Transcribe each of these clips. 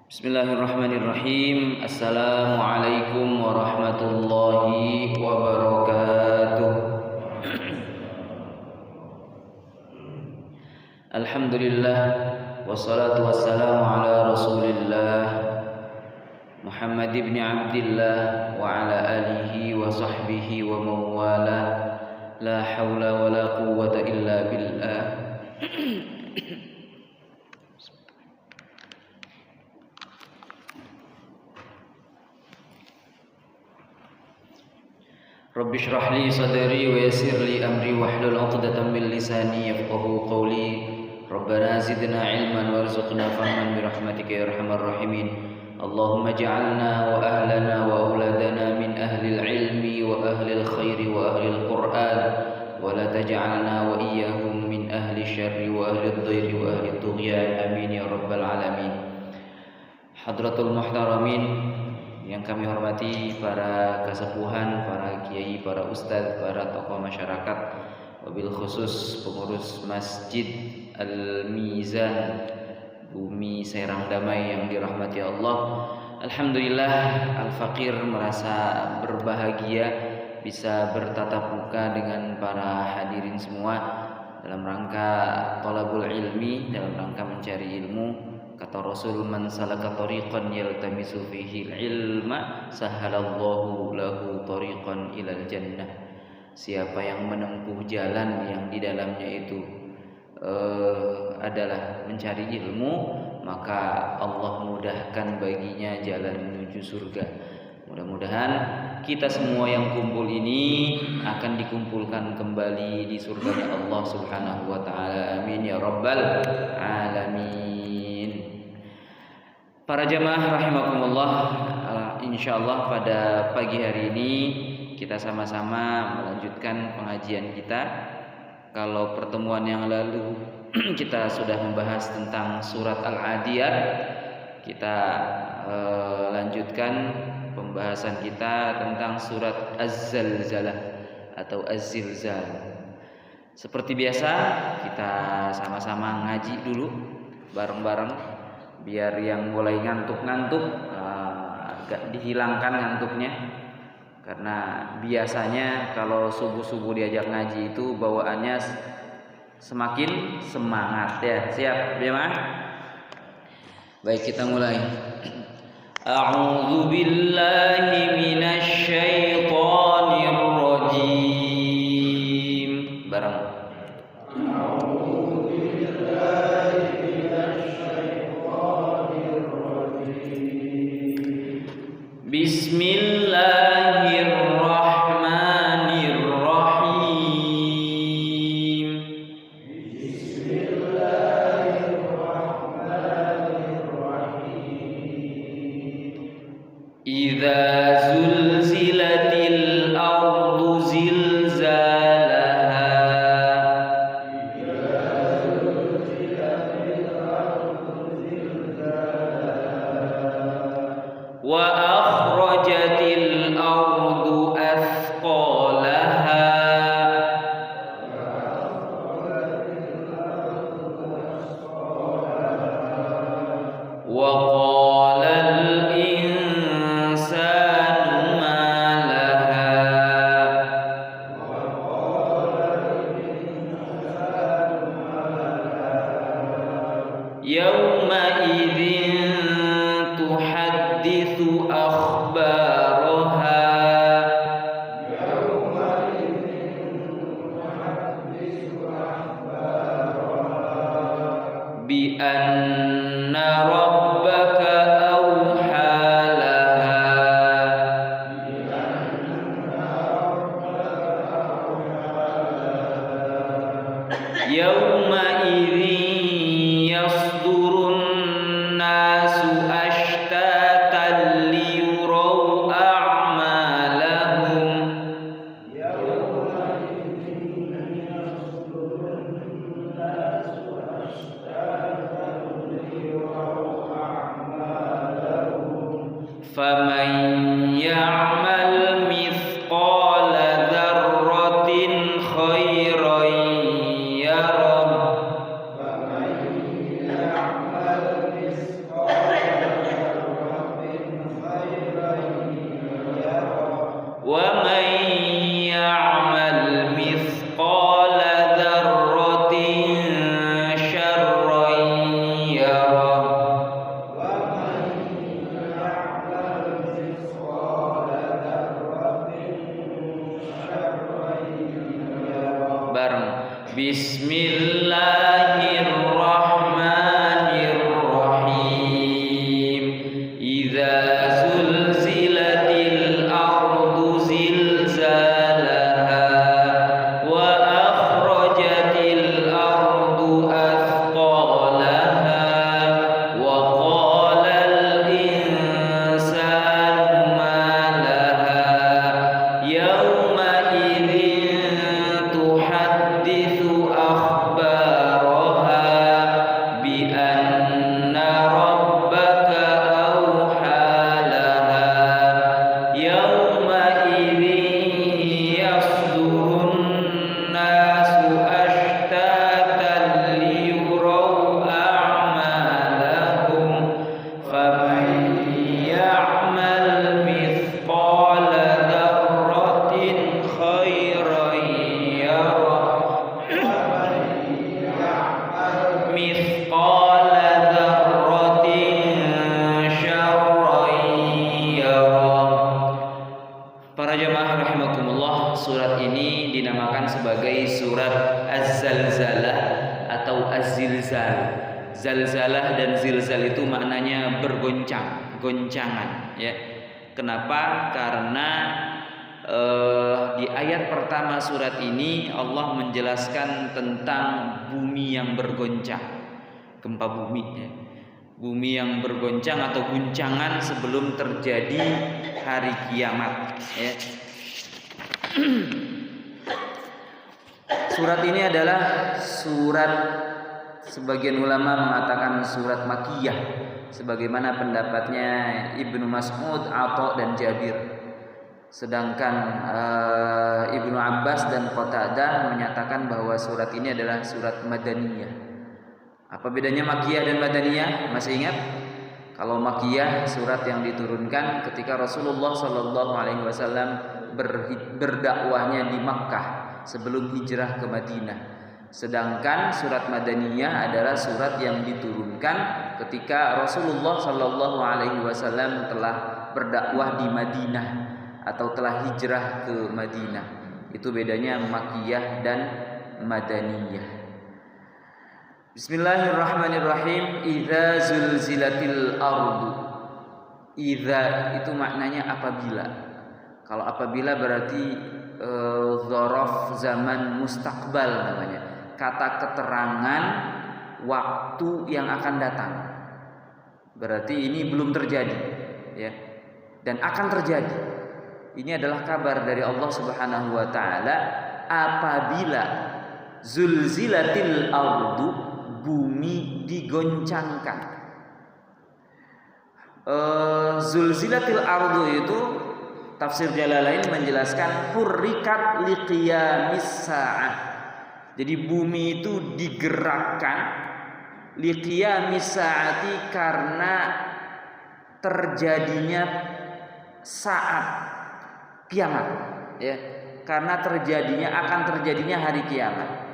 Bismillahirrahmanirrahim. Assalamualaikum warahmatullahi wabarakatuh. Alhamdulillah, wassalatu wassalamu ala rasulillah Muhammad ibn Abdillah wa ala alihi wa sahbihi wa mawala. La hawla wa la quwwata illa billah. Rabbi shrah li sadri wa yassir li amri wahlul 'uqdatam min lisani yafqahu qawli. Rabbana zidna ilman warzuqna fahman bi rahmatika ya arhamar rahimin. Allahumma ij'alna wa ahlana wa auladana min ahli al-ilmi wa ahli al-khairi wa ahli al-Qur'an wa la taj'alna wa iyyahum min ahli syarri wa ahli ad-dhairi wa ahli ad-dughyan amin ya rabbal alamin. Hadratul muhtaramin yang kami hormati, para kesepuhan, para kiai, para ustadz, para tokoh masyarakat, wabil khusus pengurus Masjid Al-Mizan Bumi Serang Damai yang dirahmati Allah. Alhamdulillah, Al-Faqir merasa berbahagia bisa bertatap muka dengan para hadirin semua dalam rangka thalabul ilmi, dalam rangka mencari ilmu. Kata Rasul, man salaka tariqan yaltamisu fihi ilma sahalallahu lahu tariqan ilal jannah. Siapa yang menempuh jalan yang di dalamnya itu adalah mencari ilmu, maka Allah mudahkan baginya jalan menuju surga. Mudah-mudahan kita semua yang kumpul ini akan dikumpulkan kembali di surganya Allah Subhanahu wa taala. Amin ya rabbal alamin. Para jamaah rahimakumullah, insyaallah pada pagi hari ini kita sama-sama melanjutkan pengajian kita. Kalau pertemuan yang lalu kita sudah membahas tentang surat Al-Adiyat, kita lanjutkan pembahasan kita tentang surat Az-Zalzalah atau Az-Zilzal. Seperti biasa, kita sama-sama ngaji dulu bareng-bareng biar yang mulai ngantuk-ngantuk agak dihilangkan ngantuknya. Karena biasanya kalau subuh-subuh diajak ngaji itu bawaannya semakin semangat ya. Siap, jemaah? Baik, kita mulai. A'udzu billahi minasy syaithanir rajim. Bareng. A'udzu billahi minasy syaithanir rajim. Bismillahirrahmanirrahim. Idza zulzilatil ardu zilzalaha wa akhrajatil ardu athqalaha wa qalal insanu ma laha yawma idzin tuhadditsu akhbaraha bi anna rabbaka awha laha yawma idzin yasdurun nasu ashtatan liyuraw a'malahum faman ya'mal mithqala dzarratin khairan yarah Bismillahirrahmanirrahim. Idza zulzilatil ardu zilzalaha wa akhrajatil ardu athqalaha wa qalal insanu ma laha yawma idzin tuhadditsu akhbaraha bi anna rabbaka awha laha yawma idzin yasdurun nasu ashtatan liyuraw a'malahum faman ya'mal mithqala dzarratin khairan yarah mithqala dzarratin syarran yarah. Para jamaah rahimakumullah, surat ini dinamakan sebagai surat Az-Zalzalah atau Az-Zilzal. Zalzalah dan zilzal itu maknanya bergoncang, goncangan, ya. Kenapa? Karena di ayat pertama surat ini Allah menjelaskan tentang bumi yang bergoncang, gempa bumi, ya. Bumi yang bergoncang atau guncangan sebelum terjadi hari kiamat, ya. Surat ini adalah surat, sebagian ulama mengatakan surat Makkiyah, sebagaimana pendapatnya Ibnu Mas'ud, Atha dan Jabir. Sedangkan Ibnu Abbas dan Qatadah menyatakan bahwa surat ini adalah surat Madaniyah. Apa bedanya Makkiyah dan Madaniyah? Masih ingat? Kalau Makkiyah surat yang diturunkan ketika Rasulullah Shallallahu Alaihi Wasallam berdakwahnya di Makkah sebelum hijrah ke Madinah. Sedangkan surat Madaniyah adalah surat yang diturunkan ketika Rasulullah Shallallahu Alaihi Wasallam telah berdakwah di Madinah atau telah hijrah ke Madinah. Itu bedanya Makkiyah dan Madaniyah. Bismillahirrahmanirrahim. Idza zulzilatil ardu. Idza itu maknanya apabila. Kalau apabila berarti dzaraf zaman mustaqbal namanya. Kata keterangan waktu yang akan datang. Berarti ini belum terjadi, ya. Dan akan terjadi. Ini adalah kabar dari Allah Subhanahu wa taala apabila zulzilatil ardu, bumi digoncangkan. Zulzilatil ardu itu tafsir Jalalain menjelaskan hurrikat liqiyamis sa'ah. Jadi bumi itu digerakkan liqiyamis sa'ati karena terjadinya saat kiamat, ya. Karena akan terjadinya hari kiamat.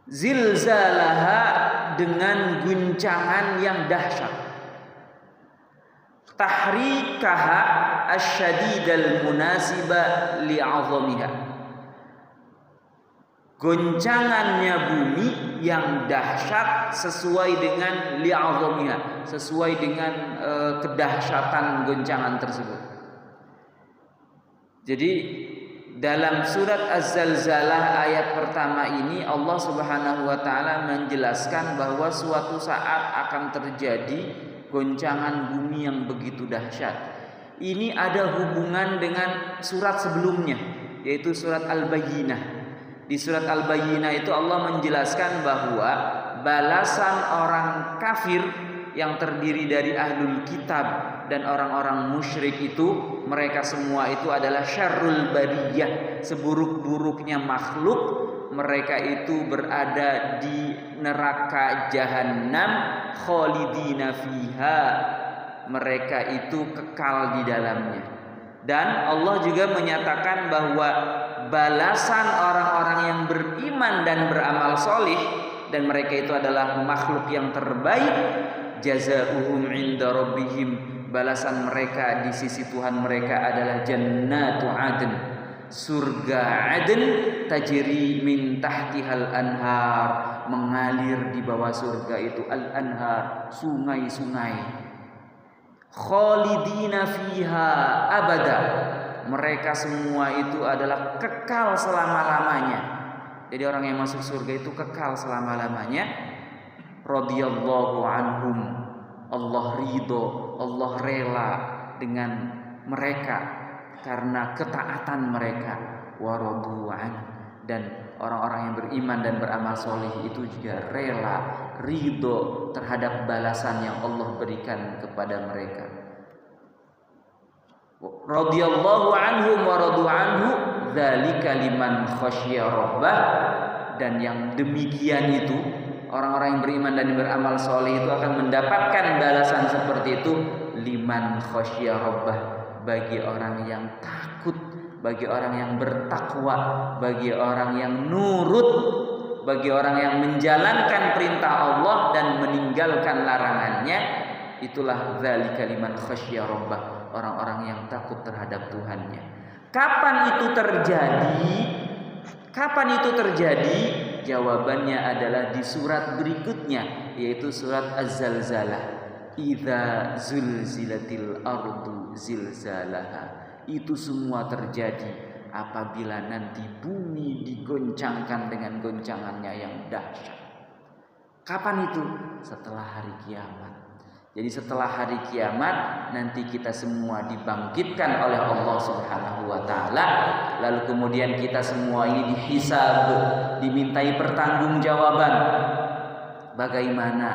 Zilzalaha dengan guncangan yang dahsyat. Tahrikaha asyadidal munasiba li'azamiha. Goncangannya bumi yang dahsyat sesuai dengan li'azamiha, sesuai dengan kedahsyatan goncangan tersebut. Jadi dalam surat Az-Zalzalah ayat pertama ini Allah Subhanahu wa taala menjelaskan bahwa suatu saat akan terjadi goncangan bumi yang begitu dahsyat. Ini ada hubungan dengan surat sebelumnya, yaitu surat Al-Bayyinah. Di surat Al-Bayyinah itu Allah menjelaskan bahwa balasan orang kafir yang terdiri dari ahlul kitab dan orang-orang musyrik itu, mereka semua itu adalah syarrul bariyah, seburuk-buruknya makhluk. Mereka itu berada di neraka jahanam khalidina fiha, mereka itu kekal di dalamnya. Dan Allah juga menyatakan bahwa balasan orang-orang yang beriman dan beramal solih, dan mereka itu adalah makhluk yang terbaik, jazaohum inda rabbihim, balasan mereka di sisi Tuhan mereka adalah jannatu adn, surga Aden, tajri min tahtihal anhar, mengalir di bawah surga itu al-anhar, sungai-sungai. Khalidina fiha abada, mereka semua itu adalah kekal selama-lamanya. Jadi orang yang masuk surga itu kekal selama-lamanya. Radhiyallahu anhum, Allah ridho, Allah rela dengan mereka karena ketaatan mereka. Waradu'an, dan orang-orang yang beriman dan beramal soleh itu juga rela, ridho terhadap balasan yang Allah berikan kepada mereka. Radhiyallahu anhum wa radu anhu, dzalika liman khasyiya rabbah, dan yang demikian itu orang-orang yang beriman dan beramal soleh itu akan mendapatkan balasan seperti itu. Liman khasyiya rabbah, bagi orang yang takut, bagi orang yang bertakwa, bagi orang yang nurut, bagi orang yang menjalankan perintah Allah dan meninggalkan larangannya. Itulah dzalika liman khasyiya rabbah, orang-orang yang takut terhadap Tuhannya. Kapan itu terjadi? Kapan itu terjadi? Jawabannya adalah di surat berikutnya, yaitu surat Az-Zalzalah. Idza zulzilatil ardu zilzalaha. Itu semua terjadi apabila nanti bumi digoncangkan dengan goncangannya yang dahsyat. Kapan itu? Setelah hari kiamat. Jadi setelah hari kiamat nanti kita semua dibangkitkan oleh Allah Subhanahu wa taala, lalu kemudian kita semua ini dihisab, dimintai pertanggungjawaban. Bagaimana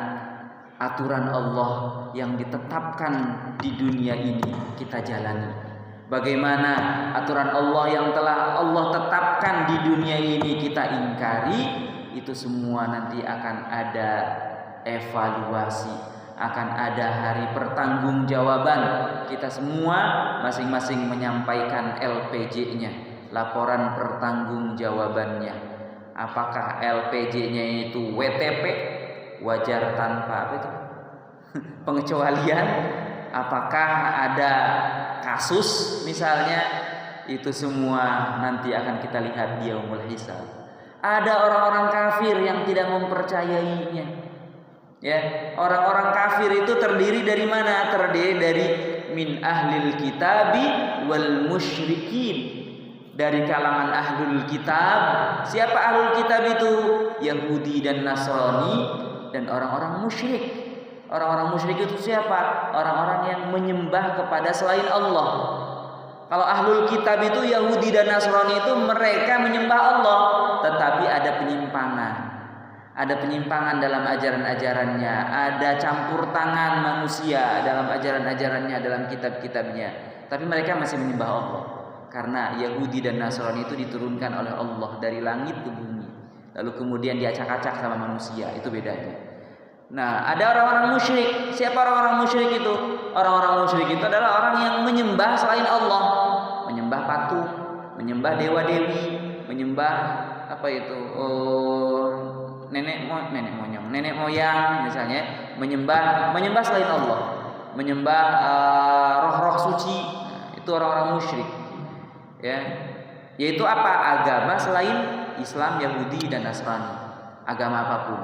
aturan Allah yang ditetapkan di dunia ini kita jalani? Bagaimana aturan Allah yang telah Allah tetapkan di dunia ini kita ingkari? Itu semua nanti akan ada evaluasi, akan ada hari pertanggungjawaban. Kita semua masing-masing menyampaikan LPJ-nya, laporan pertanggungjawabannya. Apakah LPJ-nya itu WTP, wajar tanpa apa itu? pengecualian? Apakah ada kasus misalnya? Itu semua nanti akan kita lihat di yaumul hisab. Ada orang-orang kafir yang tidak mempercayainya. Ya, orang-orang kafir itu terdiri dari mana? Terdiri dari min ahlil kitabi wal musyrikin. Dari kalangan ahlul kitab. Siapa ahlul kitab itu? Yahudi dan Nasrani dan orang-orang musyrik. Orang-orang musyrik itu siapa? Orang-orang yang menyembah kepada selain Allah. Kalau ahlul kitab itu Yahudi dan Nasrani itu mereka menyembah Allah, tetapi ada penyimpangan. Ada penyimpangan dalam ajaran-ajarannya, ada campur tangan manusia dalam ajaran-ajarannya, dalam kitab-kitabnya. Tapi mereka masih menyembah Allah. Karena Yahudi dan Nasrani itu diturunkan oleh Allah dari langit ke bumi. Lalu kemudian diacak-acak sama manusia, itu bedanya. Nah, ada orang-orang musyrik. Siapa orang-orang musyrik itu? Orang-orang musyrik itu adalah orang yang menyembah selain Allah. Menyembah patung, menyembah dewa-dewi, menyembah apa itu? Nenek moyang misalnya, menyembah selain Allah, menyembah roh-roh suci. Itu orang-orang musyrik. Ya. Yaitu apa? Agama selain Islam, Yahudi dan Nasrani. Agama apapun.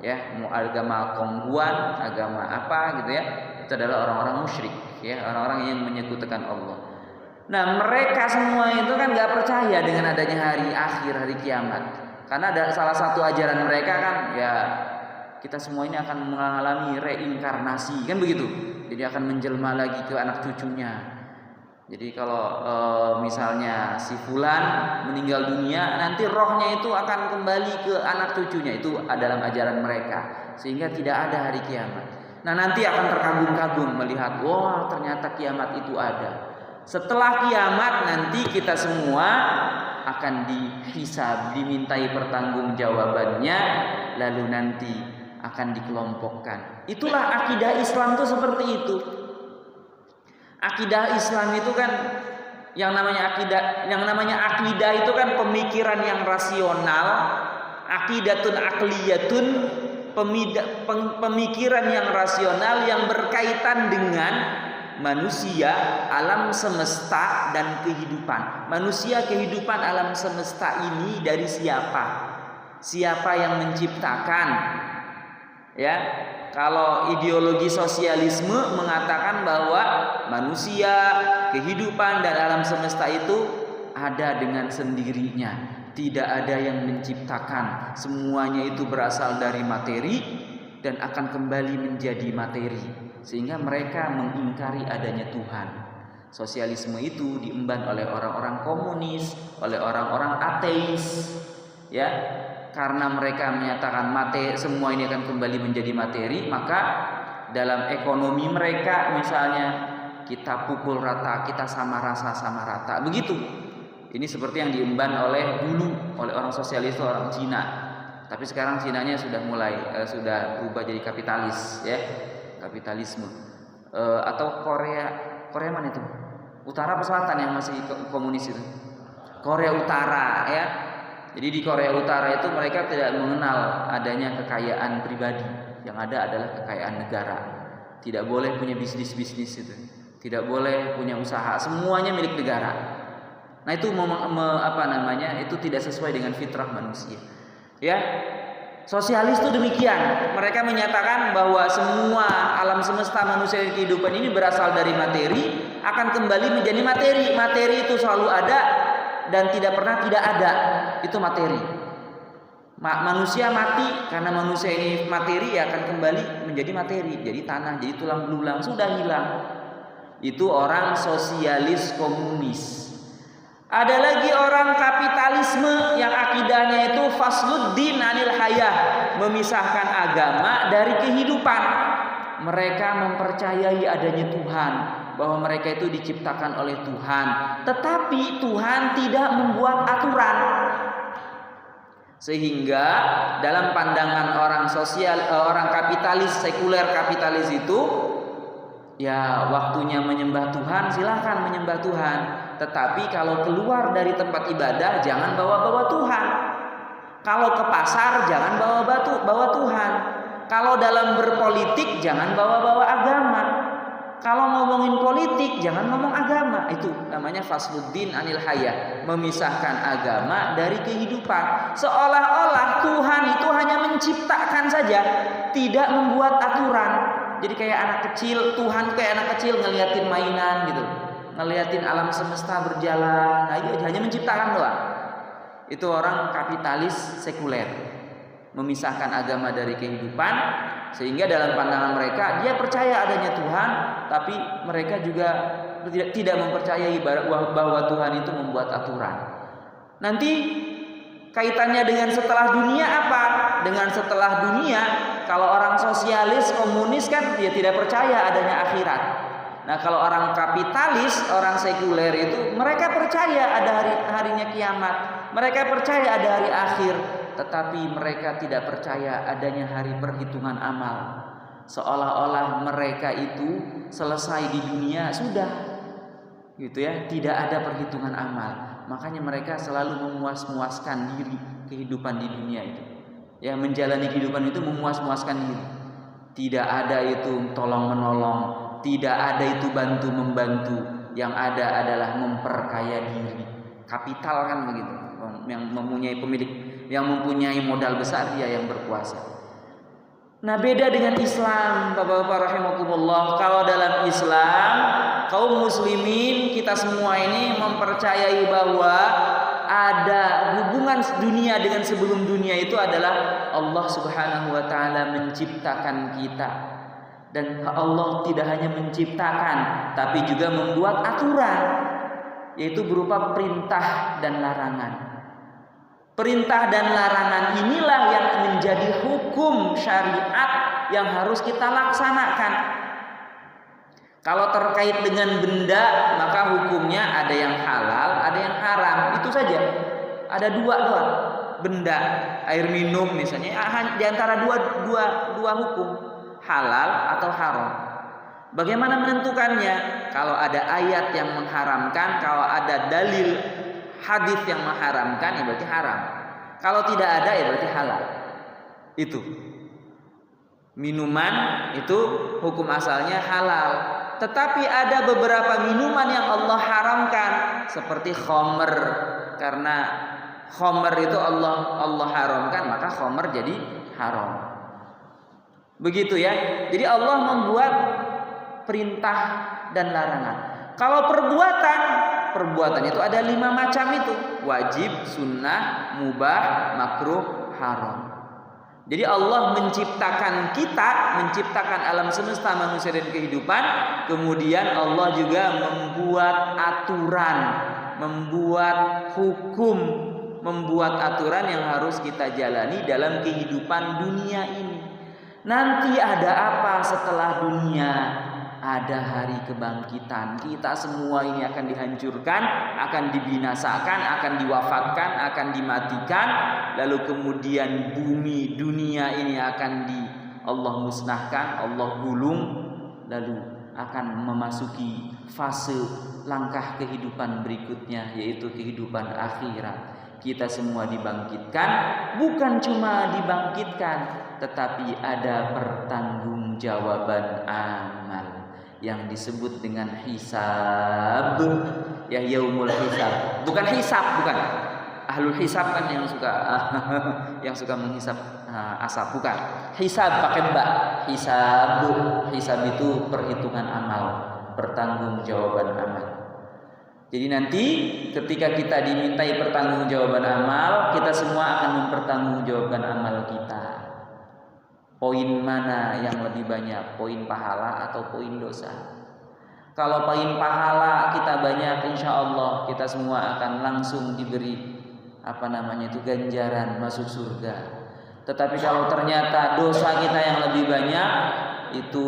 Ya, mau agama Konghuan, agama apa gitu ya. Itu adalah orang-orang musyrik, ya, orang-orang yang menyekutukan Allah. Nah, mereka semua itu kan enggak percaya dengan adanya hari akhir, hari kiamat. Karena ada salah satu ajaran mereka kan, ya kita semua ini akan mengalami reinkarnasi, kan begitu. Jadi akan menjelma lagi ke anak cucunya. Jadi kalau misalnya si fulan meninggal dunia, nanti rohnya itu akan kembali ke anak cucunya. Itu dalam ajaran mereka. Sehingga tidak ada hari kiamat. Nah, nanti akan terkagum-kagum melihat, wah ternyata kiamat itu ada. Setelah kiamat nanti kita semua akan dihisab, dimintai pertanggungjawabannya, lalu nanti akan dikelompokkan. Itulah akidah Islam itu seperti itu. Akidah Islam itu kan yang namanya akidah itu kan pemikiran yang rasional, aqidatun akliyatun, pemikiran yang rasional yang berkaitan dengan manusia, alam semesta dan kehidupan. Manusia, kehidupan, alam semesta ini dari siapa? Siapa yang menciptakan? Ya, kalau ideologi sosialisme mengatakan bahwa manusia, kehidupan dan alam semesta itu ada dengan sendirinya, tidak ada yang menciptakan, semuanya itu berasal dari materi dan akan kembali menjadi materi, sehingga mereka mengingkari adanya Tuhan. Sosialisme itu diemban oleh orang-orang komunis, oleh orang-orang ateis, ya, karena mereka menyatakan semua ini akan kembali menjadi materi, maka dalam ekonomi mereka misalnya kita pukul rata, kita sama rasa sama rata, begitu. Ini seperti yang diemban dulu oleh orang sosialis, orang Cina. Tapi sekarang Cinanya sudah sudah berubah jadi kapitalis, ya, kapitalisme. Atau Korea mana itu? Utara atau Selatan yang masih komunis itu? Korea Utara, ya. Jadi di Korea Utara itu mereka tidak mengenal adanya kekayaan pribadi, yang ada adalah kekayaan negara. Tidak boleh punya bisnis itu, tidak boleh punya usaha, semuanya milik negara. Nah itu itu tidak sesuai dengan fitrah manusia. Ya, sosialis itu demikian. Mereka menyatakan bahwa semua alam semesta, manusia, kehidupan ini berasal dari materi, akan kembali menjadi materi. Materi itu selalu ada dan tidak pernah tidak ada. Itu materi. Manusia mati karena manusia ini materi, ya akan kembali menjadi materi, jadi tanah, jadi tulang belulang, sudah hilang. Itu orang sosialis komunis. Ada lagi orang kapitalisme yang akidahnya itu fasluddin anil hayah, memisahkan agama dari kehidupan. Mereka mempercayai adanya Tuhan, bahwa mereka itu diciptakan oleh Tuhan, tetapi Tuhan tidak membuat aturan. Sehingga dalam pandangan orang kapitalis, sekuler kapitalis itu, ya waktunya menyembah Tuhan, silahkan menyembah Tuhan. Tetapi kalau keluar dari tempat ibadah, jangan bawa-bawa Tuhan. Kalau ke pasar, jangan bawa Tuhan. Kalau dalam berpolitik, jangan bawa-bawa agama. Kalau ngomongin politik, jangan ngomong agama. Itu namanya fasluddin anil hayah, memisahkan agama dari kehidupan. Seolah-olah Tuhan itu hanya menciptakan saja, tidak membuat aturan. Jadi kayak anak kecil, Tuhan kayak anak kecil ngeliatin mainan gitu, ngeliatin alam semesta berjalan, hanya menciptakan doang. Itu orang kapitalis sekuler, memisahkan agama dari kehidupan, sehingga dalam pandangan mereka dia percaya adanya Tuhan, tapi mereka juga tidak mempercayai bahwa Tuhan itu membuat aturan. Nanti kaitannya dengan setelah dunia apa? Dengan setelah dunia, kalau orang sosialis komunis kan dia tidak percaya adanya akhirat. Nah kalau orang kapitalis, orang sekuler itu mereka percaya ada harinya kiamat, mereka percaya ada hari akhir, tetapi mereka tidak percaya adanya hari perhitungan amal. Seolah-olah mereka itu selesai di dunia sudah, gitu ya, tidak ada perhitungan amal. Makanya mereka selalu memuas-muaskan diri kehidupan di dunia itu. Ya, menjalani kehidupan itu memuas-muaskan diri. Tidak ada itu tolong-menolong, tidak ada itu bantu-membantu. Yang ada adalah memperkaya diri. Kapital kan begitu. Yang mempunyai pemilik, yang mempunyai modal besar, dia yang berkuasa. Nah, beda dengan Islam, Bapak-bapak rahimakumullah. Kalau dalam Islam, kaum muslimin kita semua ini mempercayai bahwa ada hubungan dunia dengan sebelum dunia itu adalah Allah Subhanahu wa taala menciptakan kita. Dan Allah tidak hanya menciptakan, tapi juga membuat aturan, yaitu berupa perintah dan larangan. Perintah dan larangan inilah yang menjadi hukum syariat yang harus kita laksanakan. Kalau terkait dengan benda, maka hukumnya ada yang halal, ada yang haram. Itu saja. Ada dua doang. Benda, air minum misalnya, di antara dua hukum, halal atau haram. Bagaimana menentukannya? Kalau ada ayat yang mengharamkan, kalau ada dalil hadis yang mengharamkan, ya berarti haram. Kalau tidak ada, ya berarti halal. Itu minuman itu hukum asalnya halal, Tetapi ada beberapa minuman yang Allah haramkan seperti khamr. Karena khamr itu Allah haramkan, maka khamr jadi haram. Begitu ya. Jadi Allah membuat perintah dan larangan. Kalau perbuatan itu ada 5 macam itu. Wajib, sunnah, mubah, makruh, haram. Jadi Allah menciptakan kita, menciptakan alam semesta, manusia dan kehidupan. Kemudian Allah juga membuat aturan, membuat hukum, membuat aturan yang harus kita jalani dalam kehidupan dunia ini. Nanti ada apa setelah dunia? Ada hari kebangkitan. Kita semua ini akan dihancurkan, akan dibinasakan, akan diwafatkan, akan dimatikan. Lalu kemudian bumi dunia ini akan Allah musnahkan, Allah gulung. Lalu akan memasuki fase langkah kehidupan berikutnya, yaitu kehidupan akhirat. Kita semua dibangkitkan, bukan cuma dibangkitkan, tetapi ada pertanggungjawaban amal yang disebut dengan hisab, ya yaumul hisab. Bukan hisab, bukan. Ahlul hisab kan yang suka menghisab asap, bukan. Hisab pakai ba. Hisab itu perhitungan amal, pertanggungjawaban amal. Jadi nanti ketika kita dimintai pertanggungjawaban amal, kita semua akan mempertanggungjawabkan amal kita. Poin mana yang lebih banyak, poin pahala atau poin dosa? Kalau poin pahala kita banyak, insya Allah kita semua akan langsung diberi ganjaran masuk surga. Tetapi kalau ternyata dosa kita yang lebih banyak, itu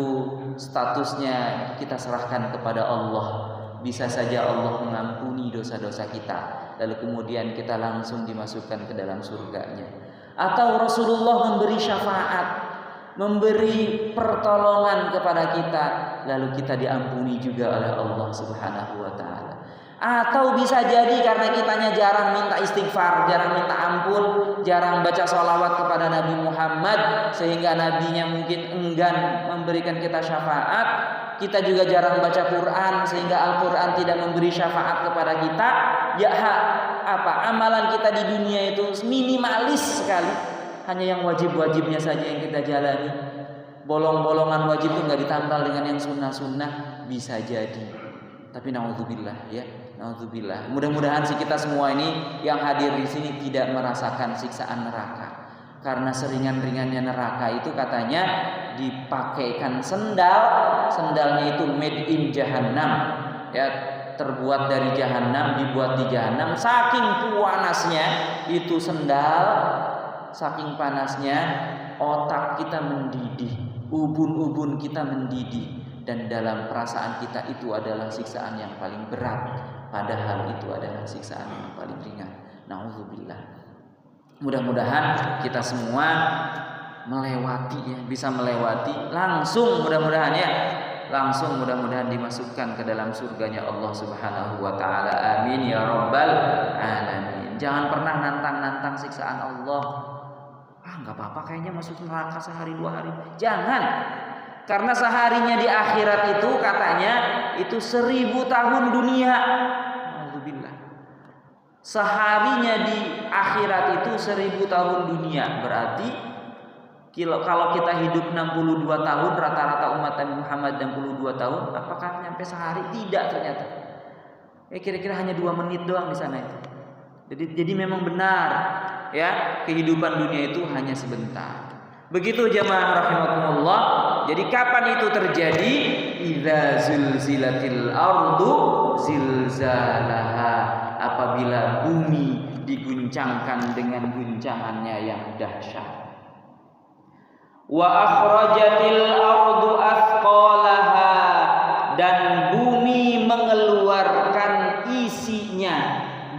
statusnya kita serahkan kepada Allah. Bisa saja Allah mengampuni dosa-dosa kita, lalu kemudian kita langsung dimasukkan ke dalam surganya. Atau Rasulullah memberi syafaat, memberi pertolongan kepada kita, lalu kita diampuni juga oleh Allah Subhanahu wa taala. Atau bisa jadi karena kitanya jarang minta istighfar, jarang minta ampun, jarang baca sholawat kepada Nabi Muhammad, sehingga nabinya mungkin enggan memberikan kita syafaat. Kita juga jarang baca Quran, sehingga Al-Quran tidak memberi syafaat kepada kita. Ya amalan kita di dunia itu minimalis sekali. Hanya yang wajib-wajibnya saja yang kita jalani. Bolong-bolongan wajib itu nggak ditambal dengan yang sunnah-sunnah, bisa jadi. Tapi naudzubillah ya, naudzubillah. Mudah-mudahan sih kita semua ini yang hadir di sini tidak merasakan siksaan neraka. Karena seringan-ringannya neraka itu katanya dipakaikan sendalnya itu made in Jahannam, ya, terbuat dari Jahannam, dibuat di Jahannam. Saking panasnya itu sendal, saking panasnya otak kita mendidih, ubun-ubun kita mendidih, dan dalam perasaan kita itu adalah siksaan yang paling berat, padahal itu adalah siksaan yang paling ringan. Nauzubillah. Mudah-mudahan kita semua melewati ya, bisa melewati langsung, mudah-mudahan ya, langsung mudah-mudahan dimasukkan ke dalam surganya Allah Subhanahu wa taala. Amin ya rabbal alamin. Jangan pernah nantang-nantang siksaan Allah. Enggak apa-apa kayaknya masuk neraka sehari 2 hari. Jangan. Karena seharinya di akhirat itu katanya itu 1000 tahun dunia. Alhamdulillah. Seharinya di akhirat itu 1000 tahun dunia. Berarti kalau kita hidup 62 tahun, rata-rata umat Nabi Muhammad 62 tahun, apakah nyampe sehari? Tidak ternyata. Kira-kira hanya 2 menit doang di sana itu. Jadi memang benar ya, kehidupan dunia itu hanya sebentar. Begitu jamaah rahimakumullah. Jadi kapan itu terjadi? Idza zulzilatil ardu zilzalaha. Apabila bumi diguncangkan dengan guncangannya yang dahsyat. Wa akhrajatil ardu athqalaha, dan bumi mengeluarkan isinya,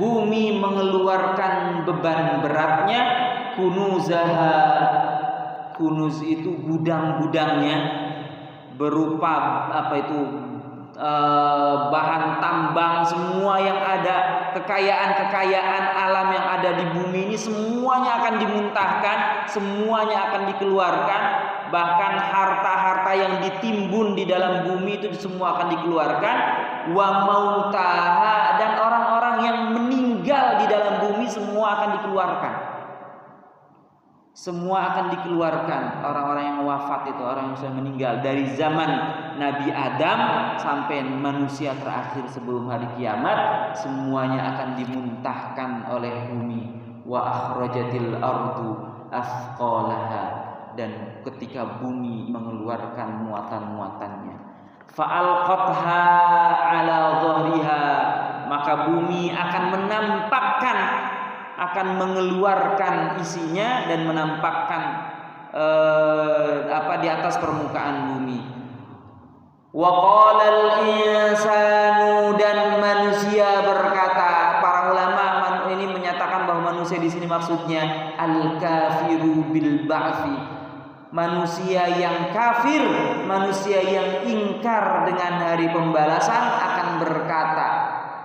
bumi mengeluarkan beban beratnya, kunuzaha. Kunuz itu gudang-gudangnya, berupa bahan tambang, semua yang ada, kekayaan-kekayaan alam yang ada di bumi ini semuanya akan dimuntahkan, semuanya akan dikeluarkan, bahkan harta-harta yang ditimbun di dalam bumi itu semua akan dikeluarkan, wa mautaha, dan orang-orang yang meninggal di dalam bumi semua akan dikeluarkan. Semua akan dikeluarkan, orang-orang yang wafat itu, orang yang sudah meninggal dari zaman Nabi Adam sampai manusia terakhir sebelum hari kiamat, semuanya akan dimuntahkan oleh bumi. Wa akhrajatil ardu athqalaha, dan ketika bumi mengeluarkan muatan-muatannya, fa'alqatha ala dhahriha, maka bumi akan menampakkan, akan mengeluarkan isinya dan menampakkan di atas permukaan bumi. Wa qalal insanu, dan manusia berkata, para ulama ini menyatakan bahwa manusia di sini maksudnya al-kafiru bil ba'fi, manusia yang kafir, manusia yang ingkar dengan hari pembalasan akan berkata,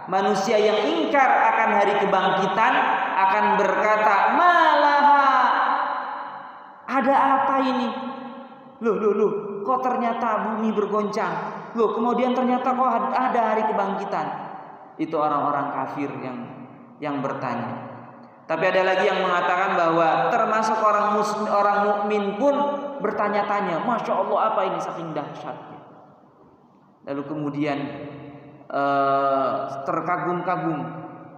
manusia yang ingkar akan hari kebangkitan akan berkata, malaha, ada apa ini? Loh, kok ternyata bumi bergoncang? Loh, kemudian ternyata kok ada hari kebangkitan? Itu orang-orang kafir yang bertanya. Tapi ada lagi yang mengatakan bahwa termasuk orang mukmin pun bertanya-tanya, Masya Allah, apa ini, saking dahsyatnya. Lalu kemudian terkagum-kagum,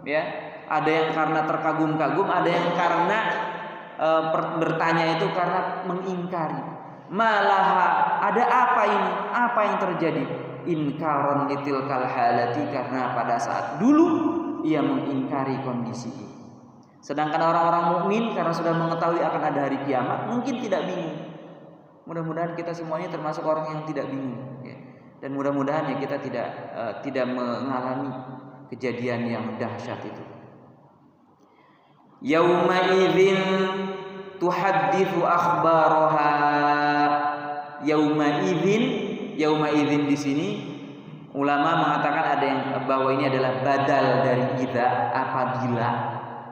ya. Ada yang karena terkagum-kagum, ada yang karena bertanya itu karena mengingkari. Malaha, ada apa ini? Apa yang terjadi? Inkaron litilkal halati, karena pada saat dulu ia mengingkari kondisi ini. Sedangkan orang-orang mukmin karena sudah mengetahui akan ada hari kiamat, mungkin tidak bingung. Mudah-mudahan kita semuanya termasuk orang yang tidak bingung, ya. Dan mudah-mudahan ya kita tidak mengalami kejadian yang dahsyat itu. Yauma idzin tuhadditsu akhbaraha. Yauma idzin di sini ulama mengatakan ada yang bahwa ini adalah badal dari idza,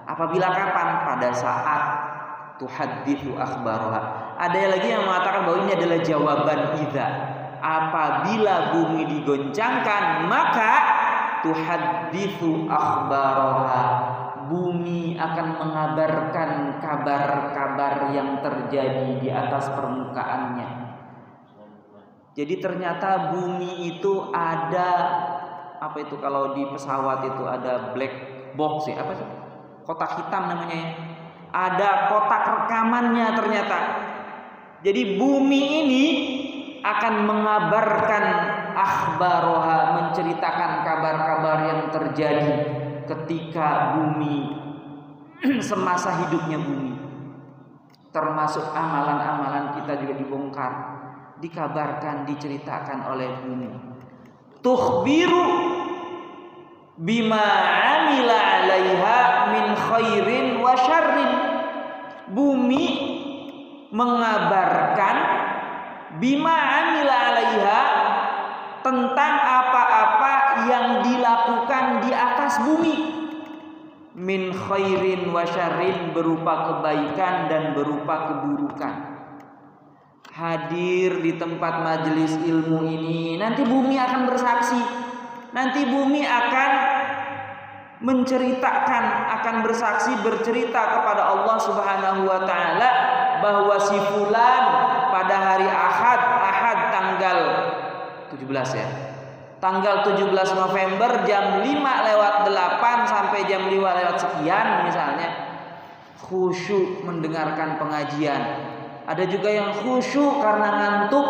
apabila kapan? Pada saat tuhadditsu akhbaraha. Ada lagi yang mengatakan bahwa ini adalah jawaban idza. Apabila bumi digoncangkan, maka tuhadditsu akhbaraha, bumi akan mengabarkan kabar-kabar yang terjadi di atas permukaannya. Jadi ternyata bumi itu ada apa itu, kalau di pesawat itu ada black box ya, apa sih? Kotak hitam namanya ya. Ada kotak rekamannya ternyata. Jadi bumi ini akan mengabarkan akhbaroha, menceritakan kabar-kabar yang terjadi ketika bumi semasa hidupnya bumi. Termasuk amalan-amalan kita juga dibongkar, dikabarkan, diceritakan oleh bumi. Tukhbiru bima amila 'alaiha min khairin wa syarrin. Bumi mengabarkan bima amila 'alaiha, tentang apa-apa yang dilakukan di atas bumi, min khairin wa syarrin, berupa kebaikan dan berupa keburukan. Hadir di tempat majelis ilmu ini, nanti bumi akan bersaksi, nanti bumi akan menceritakan, akan bersaksi, bercerita kepada Allah Subhanahu wa taala bahwa si fulan pada hari Ahad tanggal 17 ya. Tanggal 17 November jam 5:08 sampai jam 5 sekian misalnya, khusyuk mendengarkan pengajian. Ada juga yang khusyuk karena ngantuk,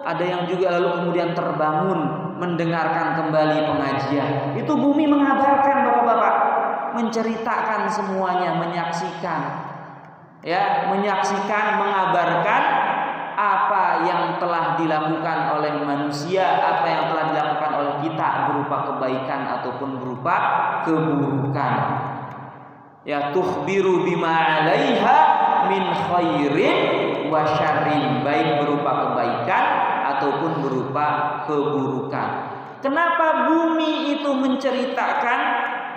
ada yang juga lalu kemudian terbangun mendengarkan kembali pengajian. Itu bumi mengabarkan, Bapak-bapak, menceritakan semuanya, menyaksikan. Ya, menyaksikan, mengabarkan apa yang telah dilakukan oleh manusia, apa yang telah dilakukan oleh kita berupa kebaikan ataupun berupa keburukan. Ya, tukhbiru bima 'alaiha min khairin wa syarrin, baik berupa kebaikan ataupun berupa keburukan. Kenapa bumi itu menceritakan?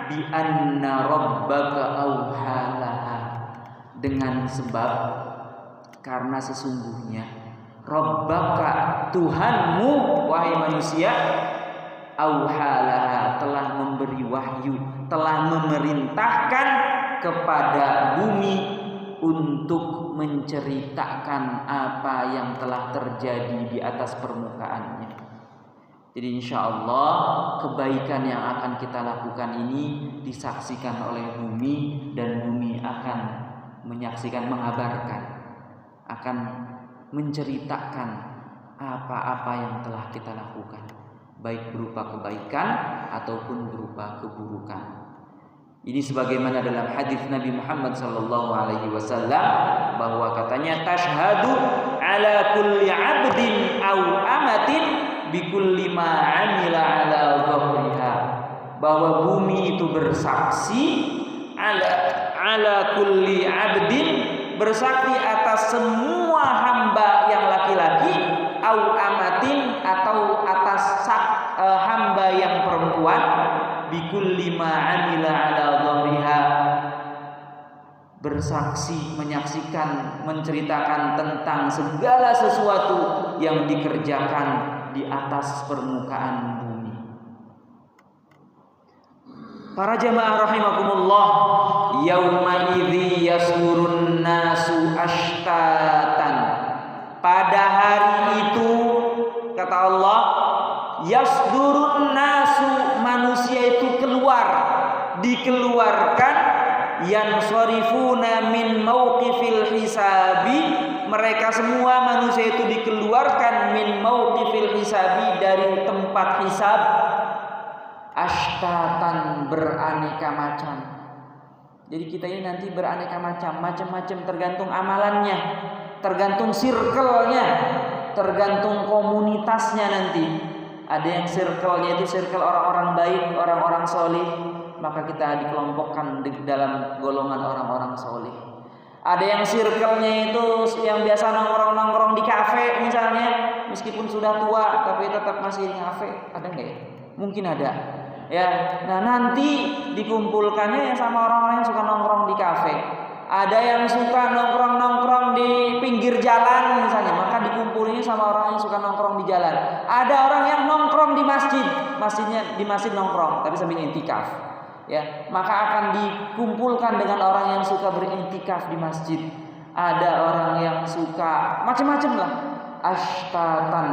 Bi anna rabbaka auhalaha, dengan sebab karena sesungguhnya Rabbaka, Tuhanmu wahai manusia, auhalaha, telah memberi wahyu, telah memerintahkan kepada bumi untuk menceritakan apa yang telah terjadi di atas permukaannya. Jadi insya Allah kebaikan yang akan kita lakukan ini disaksikan oleh bumi, dan bumi akan menyaksikan, mengabarkan, akan menceritakan apa-apa yang telah kita lakukan, baik berupa kebaikan ataupun berupa keburukan. Ini sebagaimana dalam hadis Nabi Muhammad SAW bahwa katanya tashhadu ala kulli 'abdin aw amatin bikulli ma 'amila ala dhahriha, bahwa bumi itu bersaksi ala kulli 'abdin, bersaksi atas semua hamba yang laki-laki, au amatin atau atas hamba yang perempuan, bikulli ma 'amila ala dhahriha, bersaksi, menyaksikan, menceritakan tentang segala sesuatu yang dikerjakan di atas permukaan bumi. Para jamaah rahimakumullah, yauma idzi yasurun nasu ashtatan, pada hari itu kata Allah, yasdurun nasu, manusia itu keluar, dikeluarkan, yansharifuna min mauqifil hisabi, mereka semua manusia itu dikeluarkan min mauqifil hisabi, dari tempat hisab, ashtatan, beraneka macam. Jadi kita ini nanti beraneka macam, macam-macam tergantung amalannya, tergantung circle-nya, tergantung komunitasnya nanti. Ada yang circle-nya itu circle orang-orang baik, orang-orang soleh, maka kita dikelompokkan dalam golongan orang-orang soleh. Ada yang circle-nya itu yang biasa nongkrong-nongkrong di kafe misalnya, meskipun sudah tua tapi tetap masih di kafe. Ada nggak ya? Mungkin ada. Ya, nah nanti dikumpulkannya yang sama orang-orang yang suka nongkrong di kafe. Ada yang suka nongkrong-nongkrong di pinggir jalan misalnya, maka dikumpulnya sama orang yang suka nongkrong di jalan. Ada orang yang nongkrong di masjid, di masjid nongkrong tapi sambil intikaf. Ya, maka akan dikumpulkan dengan orang yang suka berintikaf di masjid. Ada orang yang suka macam-macam lah, ashtatan,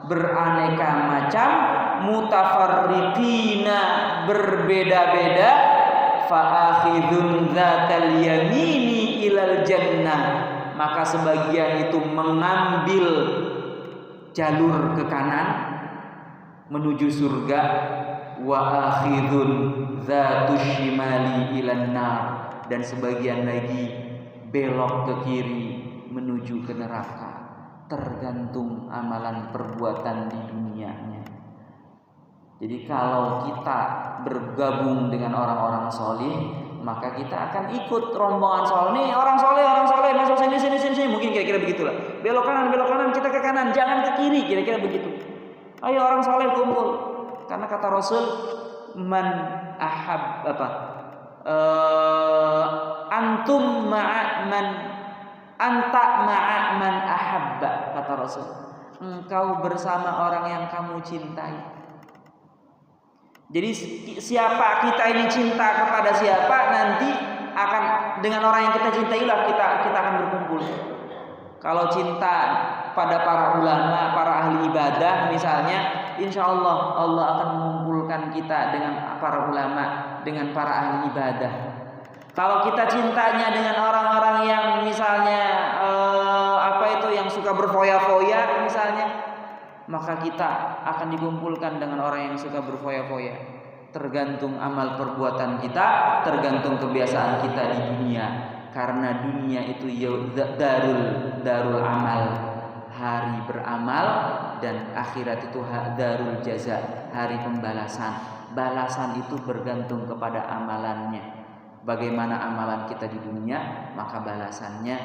beraneka macam, mutafarriqina, berbeda-beda, fa'akhidun dzatal yamini ilal jannah, maka sebagian itu mengambil jalur ke kanan menuju surga, wa akhidun dzatus shimali ilan nar, dan sebagian lagi belok ke kiri menuju ke neraka, tergantung amalan perbuatan di dunianya. Jadi kalau kita bergabung dengan orang-orang soleh, maka kita akan ikut rombongan soleh. Orang soleh masuk sini, mungkin kira-kira begitulah. Belok kanan, kita ke kanan, jangan ke kiri, kira-kira begitu. Ayo orang soleh kumpul. Karena kata Rasul, man ahab antum ma'a man anta ma'a man ahabba, kata Rasul. Engkau bersama orang yang kamu cintai. Jadi siapa kita ini cinta kepada siapa, nanti akan dengan orang yang kita cintai lah kita akan berkumpul. Kalau cinta pada para ulama, para ahli ibadah misalnya, insya Allah akan mengumpulkan kita dengan para ulama, dengan para ahli ibadah. Kalau kita cintanya dengan orang-orang yang misalnya yang suka berfoya-foya misalnya, maka kita akan dikumpulkan dengan orang yang suka berfoya-foya. Tergantung amal perbuatan kita, tergantung kebiasaan kita di dunia. Karena dunia itu darul amal, hari beramal, dan akhirat itu darul jaza, hari pembalasan. Balasan itu bergantung kepada amalannya. Bagaimana amalan kita di dunia, maka balasannya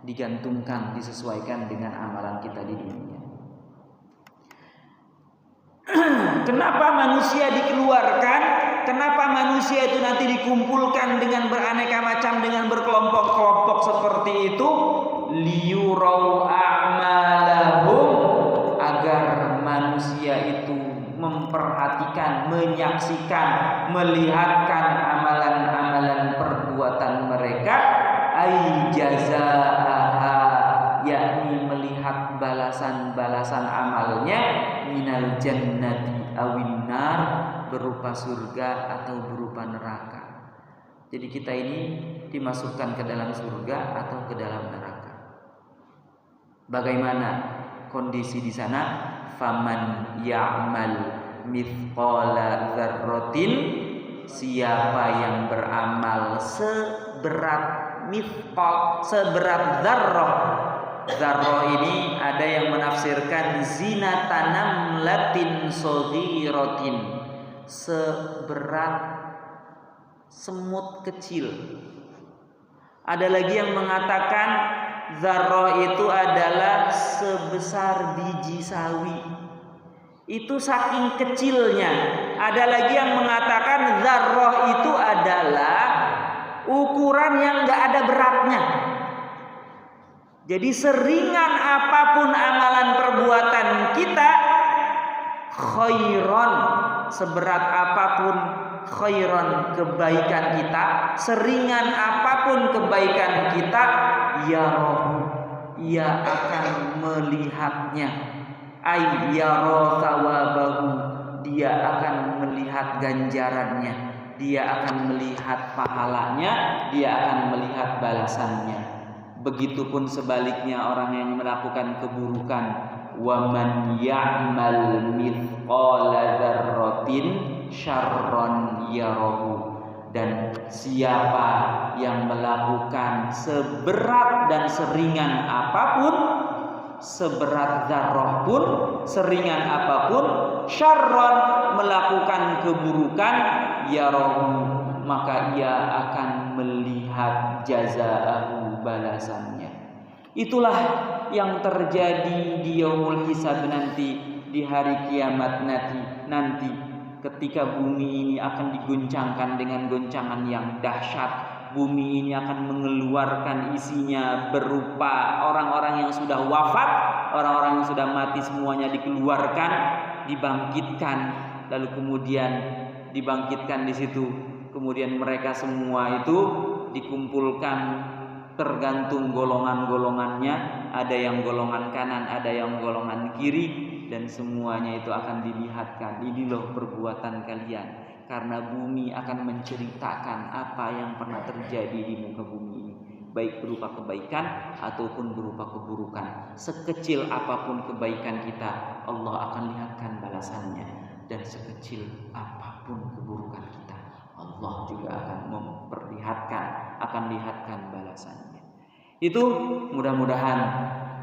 digantungkan, disesuaikan dengan amalan kita di dunia. Kenapa manusia dikeluarkan? Kenapa manusia itu nanti dikumpulkan dengan beraneka macam, dengan berkelompok-kelompok seperti itu? Liyurau a'mala menyaksikan, melihatkan amalan-amalan perbuatan mereka, ai jazaaha, yakni melihat balasan-balasan amalnya, minal jannati awin nar, berupa surga atau berupa neraka. Jadi kita ini dimasukkan ke dalam surga atau ke dalam neraka. Bagaimana kondisi di sana? Faman ya'mal mithqala dzarratin, siapa yang beramal seberat mithqal, seberat dzarrah. Dzarrah ini ada yang menafsirkan zinatanam latin shaghiratin, seberat semut kecil. Ada lagi yang mengatakan dzarrah itu adalah sebesar biji sawi. Itu saking kecilnya. Ada lagi yang mengatakan dzarrah itu adalah ukuran yang gak ada beratnya. Jadi seringan apapun amalan perbuatan kita, khairon, seberat apapun khairon kebaikan kita, seringan apapun kebaikan kita, yarahu, ia akan melihatnya, ay yara thawabahu, dia akan melihat ganjarannya, dia akan melihat pahalanya, dia akan melihat balasannya. Begitupun sebaliknya orang yang melakukan keburukan, wa man ya'mal mithqala dzarratin syarron yarahu, dan siapa yang melakukan seberat dan seringan apapun, seberat dzarrah pun, seringan apapun, syarron, melakukan keburukan, yarahu, maka ia akan melihat jazaahu, balasannya. Itulah yang terjadi di yaumul hisab nanti, di hari kiamat nanti ketika bumi ini akan diguncangkan dengan goncangan yang dahsyat. Bumi ini akan mengeluarkan isinya berupa orang-orang yang sudah wafat, orang-orang yang sudah mati semuanya dikeluarkan, dibangkitkan, lalu kemudian dibangkitkan di situ. Kemudian mereka semua itu dikumpulkan tergantung golongan-golongannya, ada yang golongan kanan, ada yang golongan kiri, dan semuanya itu akan dilihatkan, ini loh perbuatan kalian, karena bumi akan menceritakan apa yang pernah terjadi di muka bumi ini, baik berupa kebaikan ataupun berupa keburukan. Sekecil apapun kebaikan kita, Allah akan lihatkan balasannya, dan sekecil apapun keburukan kita, Allah juga akan memperlihatkan, akan lihatkan balasannya. Itu mudah-mudahan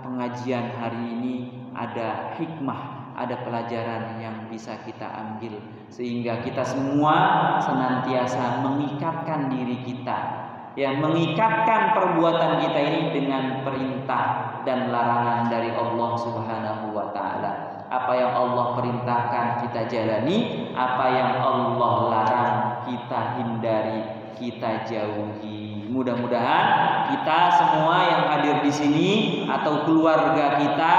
pengajian hari ini ada hikmah, ada pelajaran yang bisa kita ambil, sehingga kita semua senantiasa mengikatkan diri kita, ya, mengikatkan perbuatan kita ini dengan perintah dan larangan dari Allah Subhanahu wa taala. Apa yang Allah perintahkan kita jalani, apa yang Allah larang kita hindari, kita jauhi. Mudah-mudahan kita semua yang hadir di sini, atau keluarga kita,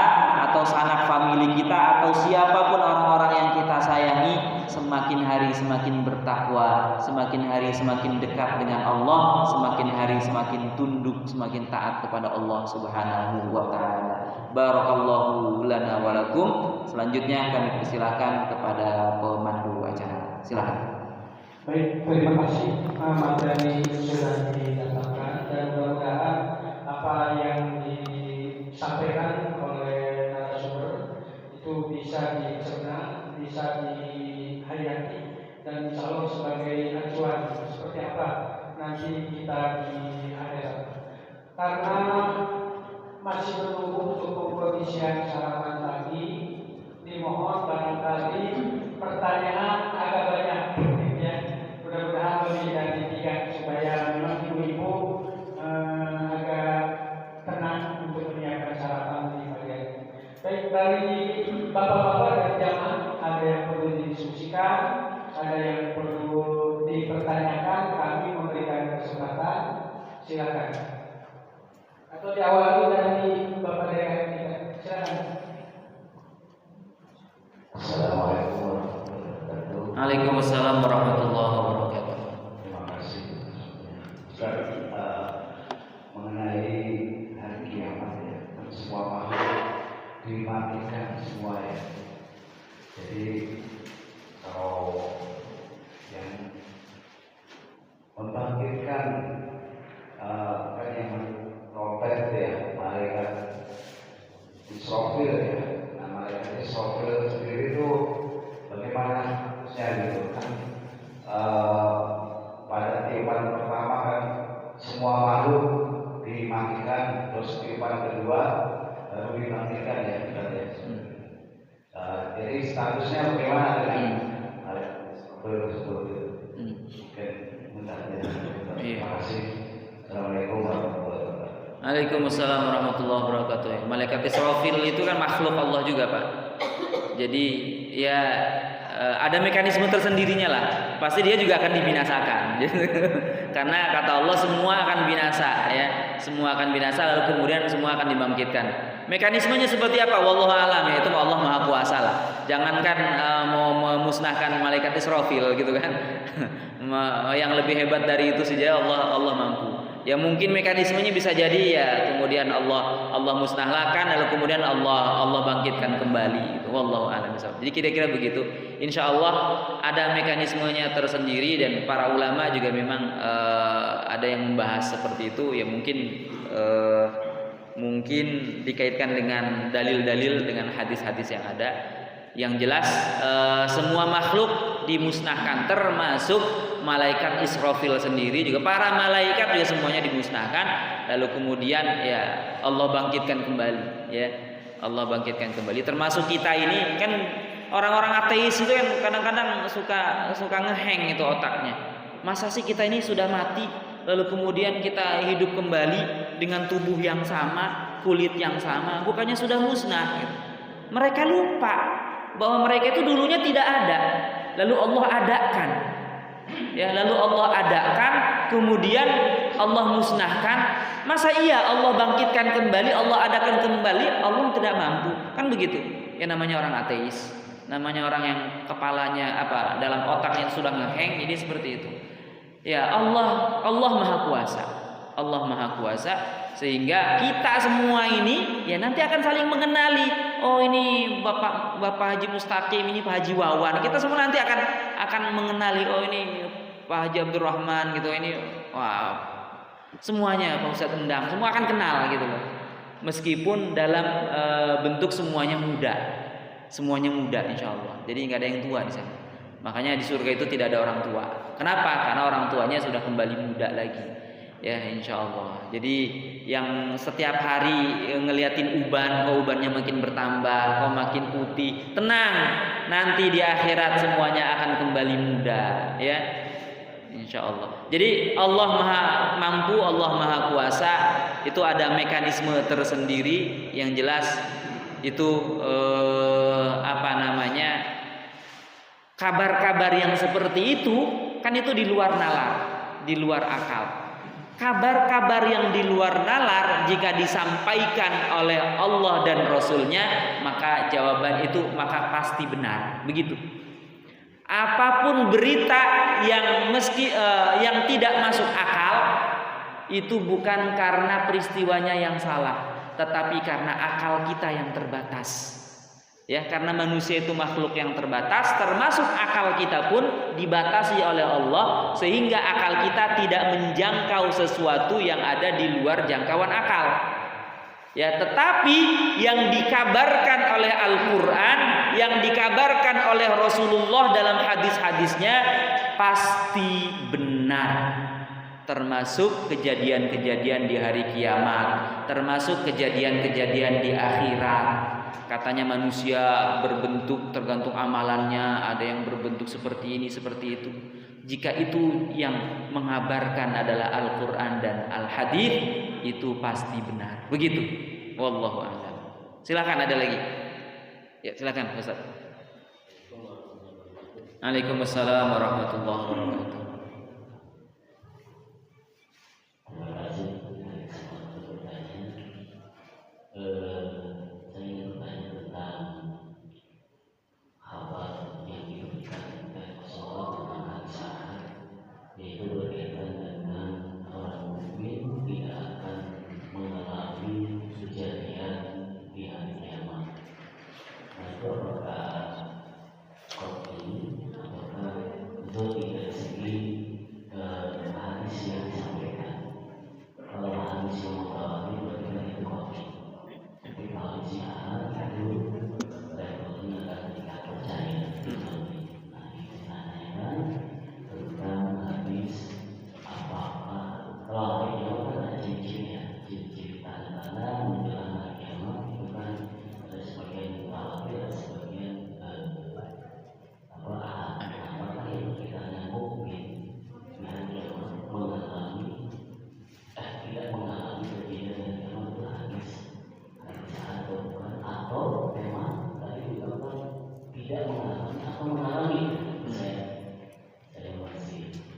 atau sanak famili kita, atau siapapun orang-orang yang kita sayangi, semakin hari semakin bertakwa, semakin hari semakin dekat dengan Allah, semakin hari semakin tunduk, semakin taat kepada Allah Subhanahu wa taala. Barakallahu lana wa lakum. Selanjutnya kami persilakan kepada pemandu acara. Silakan. Baik, terima kasih materi sudah didatangkan, dan mudah-mudahan apa yang disampaikan oleh narasumber itu bisa dicerna, bisa dihayati, dan insya Allah sebagai acuan seperti apa nanti kita di akhirat. Karena masih menunggu untuk pengisian sarapan tadi, dimohon barangkali pertanyaan agak banyak. Mudah-mudahan lebih dari 3 supaya memang ibu-ibu agak tenang untuk menyiapkan sarapan di pagi hari. Baik, dari bapak-bapak dan jamaah, ada yang perlu didiskusikan, ada yang perlu dipertanyakan, kami memberikan kesempatan. Silakan. Atau diawali dari bapak daerah kita. Silakan. Assalamualaikum warahmatullahi wabarakatuh. Waalaikumsalam warahmatullahi wabarakatuh. Terima kasih. Ustaz, mengenai hari kiamat ya, semua makhluk dimatikan semua ya. Jadi kalau yang membangkitkan kan yang protes ya, malaikat Israfil ya. Nah, malaikat Israfil sendiri itu bagaimana gitu kan, pada tiupan pertama kan semua makhluk dimatikan, terus tiupan kedua baru dibangkitkan ya, jadi statusnya bagaimana dengan tersebut? Oke, terima kasih. Assalamualaikum warahmatullahi wabarakatuh. Waalaikumsalam warahmatullahi wabarakatuh. Malaikat Israfil itu kan makhluk Allah juga, Pak. Jadi ya ada mekanisme tersendirinya lah. Pasti dia juga akan dibinasakan. Karena kata Allah semua akan binasa ya. Semua akan binasa lalu kemudian semua akan dibangkitkan. Mekanismenya seperti apa? Wallahu a'lam, ya itu Allah Maha Kuasa lah. Jangankan mau memusnahkan malaikat Israfil gitu kan. Yang lebih hebat dari itu saja Allah mampu. Ya mungkin mekanismenya bisa jadi ya kemudian Allah musnahkan lalu kemudian Allah bangkitkan kembali gitu. Wallahu a'lam bishawab. Jadi kira-kira begitu. Insya Allah ada mekanismenya tersendiri dan para ulama juga memang ada yang membahas seperti itu. Ya mungkin dikaitkan dengan dalil-dalil dengan hadis-hadis yang ada. Yang jelas semua makhluk dimusnahkan termasuk malaikat Israfil sendiri juga, para malaikat juga semuanya dimusnahkan lalu kemudian ya Allah bangkitkan kembali ya. Allah bangkitkan kembali termasuk kita ini kan orang-orang ateis itu kan kadang-kadang suka ngeheng itu otaknya. Masa sih kita ini sudah mati lalu kemudian kita hidup kembali dengan tubuh yang sama, kulit yang sama, bukannya sudah musnah gitu. Mereka lupa bahwa mereka itu dulunya tidak ada, lalu Allah adakan. Ya, lalu Allah adakan, kemudian Allah musnahkan. Masa iya Allah bangkitkan kembali, Allah adakan kembali, Allah tidak mampu. Kan begitu. Ya namanya orang ateis, namanya orang yang kepalanya dalam otaknya sudah ngeheng, jadi seperti itu. Ya Allah Maha Kuasa. Allah Maha Kuasa sehingga kita semua ini ya nanti akan saling mengenali. Oh ini Bapak Haji Mustaqim, ini Pak Haji Wawan. Kita semua nanti akan mengenali. Oh ini Pak Haji Abdurrahman gitu. Ini semuanya Pak Ustadz Endang. Semua akan kenal gitu loh. Meskipun dalam bentuk semuanya muda. Semuanya muda insya Allah. Jadi nggak ada yang tua di sana. Makanya di surga itu tidak ada orang tua. Kenapa? Karena orang tuanya sudah kembali muda lagi. Ya insya Allah. Jadi yang setiap hari ngeliatin uban, kok ubannya makin bertambah, kok makin putih, tenang, nanti di akhirat semuanya akan kembali muda, ya insya Allah. Jadi Allah Maha Mampu, Allah Maha Kuasa, itu ada mekanisme tersendiri yang jelas itu kabar-kabar yang seperti itu kan itu di luar nalar, di luar akal. Kabar-kabar yang di luar nalar jika disampaikan oleh Allah dan Rasulnya maka jawaban itu maka pasti benar, begitu. Apapun berita yang yang tidak masuk akal itu bukan karena peristiwanya yang salah, tetapi karena akal kita yang terbatas. Ya, karena manusia itu makhluk yang terbatas, termasuk akal kita pun dibatasi oleh Allah sehingga akal kita tidak menjangkau sesuatu yang ada di luar jangkauan akal. Ya, tetapi yang dikabarkan oleh Al-Qur'an, yang dikabarkan oleh Rasulullah dalam hadis-hadisnya pasti benar. Termasuk kejadian-kejadian di hari kiamat, termasuk kejadian-kejadian di akhirat. Katanya manusia berbentuk tergantung amalannya, ada yang berbentuk seperti ini, seperti itu. Jika itu yang mengabarkan adalah Al-Quran dan Al-Hadits, itu pasti benar. Begitu. Wallahu a'lam. Silakan ada lagi. Ya, silakan Ustaz. Waalaikumsalam warahmatullahi wabarakatuh. Saya ingin bertanya tentang kabar yang diberikan oleh Rasulullah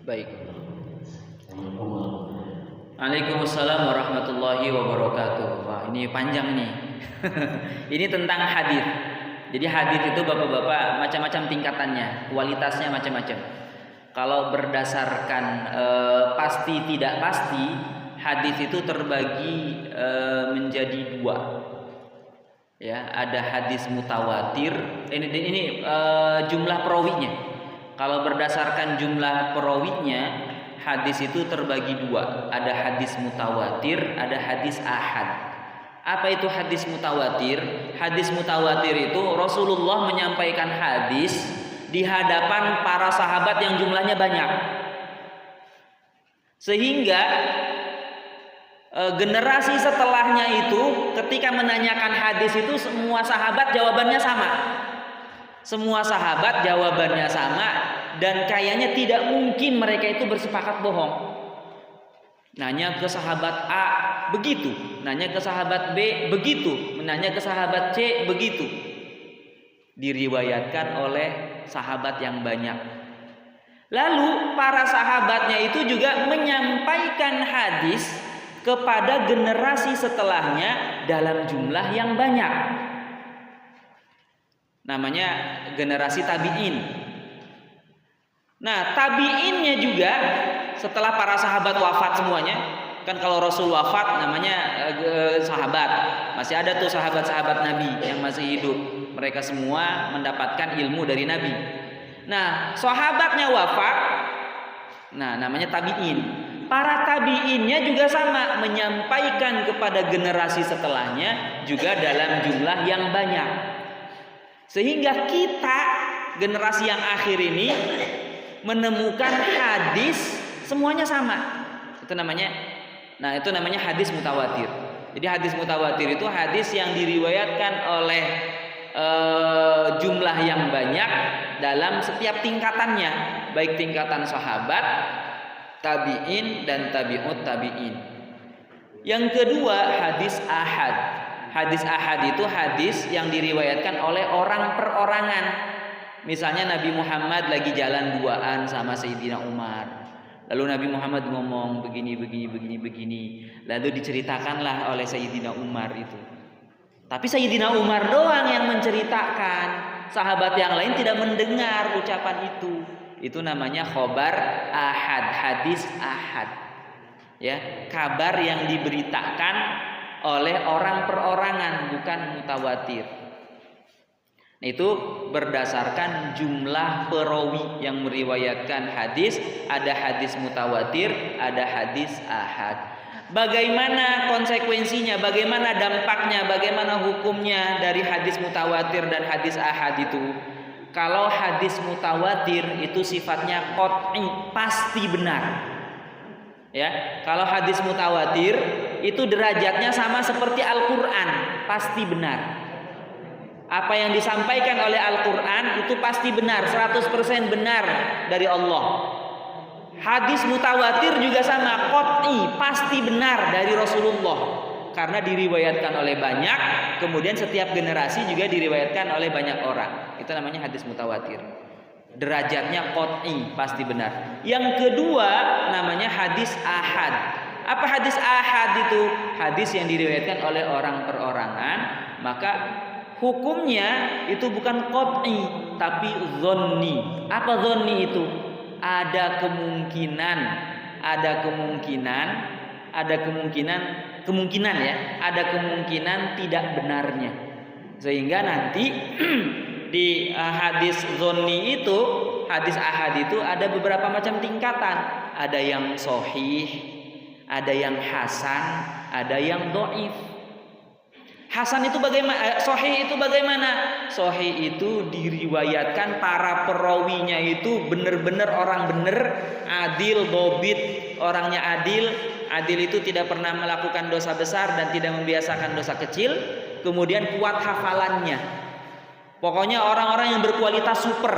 Baik. Waalaikumsalam warahmatullahi wabarakatuh. Wah, ini panjang nih. Ini tentang hadis. Jadi hadis itu Bapak-bapak macam-macam tingkatannya, kualitasnya macam-macam. Kalau berdasarkan pasti tidak pasti, hadis itu terbagi menjadi dua. Ya, ada hadis mutawatir. Ini jumlah perawinya. Kalau berdasarkan jumlah perawinya, hadis itu terbagi dua. Ada hadis mutawatir, ada hadis ahad. Apa itu hadis mutawatir? Hadis mutawatir itu Rasulullah menyampaikan hadis di hadapan para sahabat yang jumlahnya banyak. Sehingga generasi setelahnya itu ketika menanyakan hadis itu semua sahabat jawabannya sama. Semua sahabat jawabannya sama dan kayaknya tidak mungkin mereka itu bersepakat bohong. Nanya ke sahabat A begitu, nanya ke sahabat B begitu, menanya ke sahabat C begitu. Diriwayatkan oleh sahabat yang banyak. Lalu para sahabatnya itu juga menyampaikan hadis kepada generasi setelahnya dalam jumlah yang banyak. Namanya generasi tabi'in. Nah, tabi'innya juga setelah para sahabat wafat semuanya, kan kalau Rasul wafat namanya sahabat. Masih ada tuh sahabat-sahabat Nabi yang masih hidup. Mereka semua mendapatkan ilmu dari Nabi. Nah, sahabatnya wafat. Nah, namanya tabi'in. Para tabi'innya juga sama, menyampaikan kepada generasi setelahnya juga dalam jumlah yang banyak. Sehingga kita generasi yang akhir ini menemukan hadis semuanya sama. Itu namanya hadis mutawatir. Jadi hadis mutawatir itu hadis yang diriwayatkan oleh jumlah yang banyak dalam setiap tingkatannya, baik tingkatan sahabat, tabi'in dan tabi'ut tabi'in. Yang kedua, hadis ahad. Hadis ahad itu hadis yang diriwayatkan oleh orang perorangan. Misalnya Nabi Muhammad lagi jalan duaan sama Sayyidina Umar. Lalu Nabi Muhammad ngomong begini. Lalu diceritakanlah oleh Sayyidina Umar itu. Tapi Sayyidina Umar doang yang menceritakan. Sahabat yang lain tidak mendengar ucapan itu. Itu namanya khobar ahad, hadis ahad. Ya, kabar yang diberitakan oleh orang perorangan, bukan mutawatir. Nah, itu berdasarkan jumlah perawi yang meriwayatkan hadis. Ada hadis mutawatir, ada hadis ahad. Bagaimana konsekuensinya, bagaimana dampaknya, bagaimana hukumnya dari hadis mutawatir dan hadis ahad itu? Kalau hadis mutawatir itu sifatnya qat'i, pasti benar. Ya, kalau hadis mutawatir itu derajatnya sama seperti Al-Qur'an, pasti benar. Apa yang disampaikan oleh Al-Qur'an itu pasti benar, 100% benar dari Allah. Hadis mutawatir juga sama, qat'i, pasti benar dari Rasulullah. Karena diriwayatkan oleh banyak, kemudian setiap generasi juga diriwayatkan oleh banyak orang. Itu namanya hadis mutawatir. Derajatnya qat'i, pasti benar. Yang kedua namanya hadis ahad. Apa hadis ahad itu? Hadis yang diriwayatkan oleh orang perorangan, maka hukumnya itu bukan qat'i tapi dhanni. Apa dhanni itu? Ada kemungkinan tidak benarnya. Sehingga nanti di hadis dhanni itu, hadis ahad itu ada beberapa macam tingkatan. Ada yang sahih, ada yang hasan, ada yang dhaif. Hasan itu bagaimana? Sahih itu bagaimana? Sahih itu diriwayatkan para perawinya itu benar-benar orang benar, adil, dhabit, orangnya adil. Adil itu tidak pernah melakukan dosa besar dan tidak membiasakan dosa kecil. Kemudian kuat hafalannya. Pokoknya orang-orang yang berkualitas super.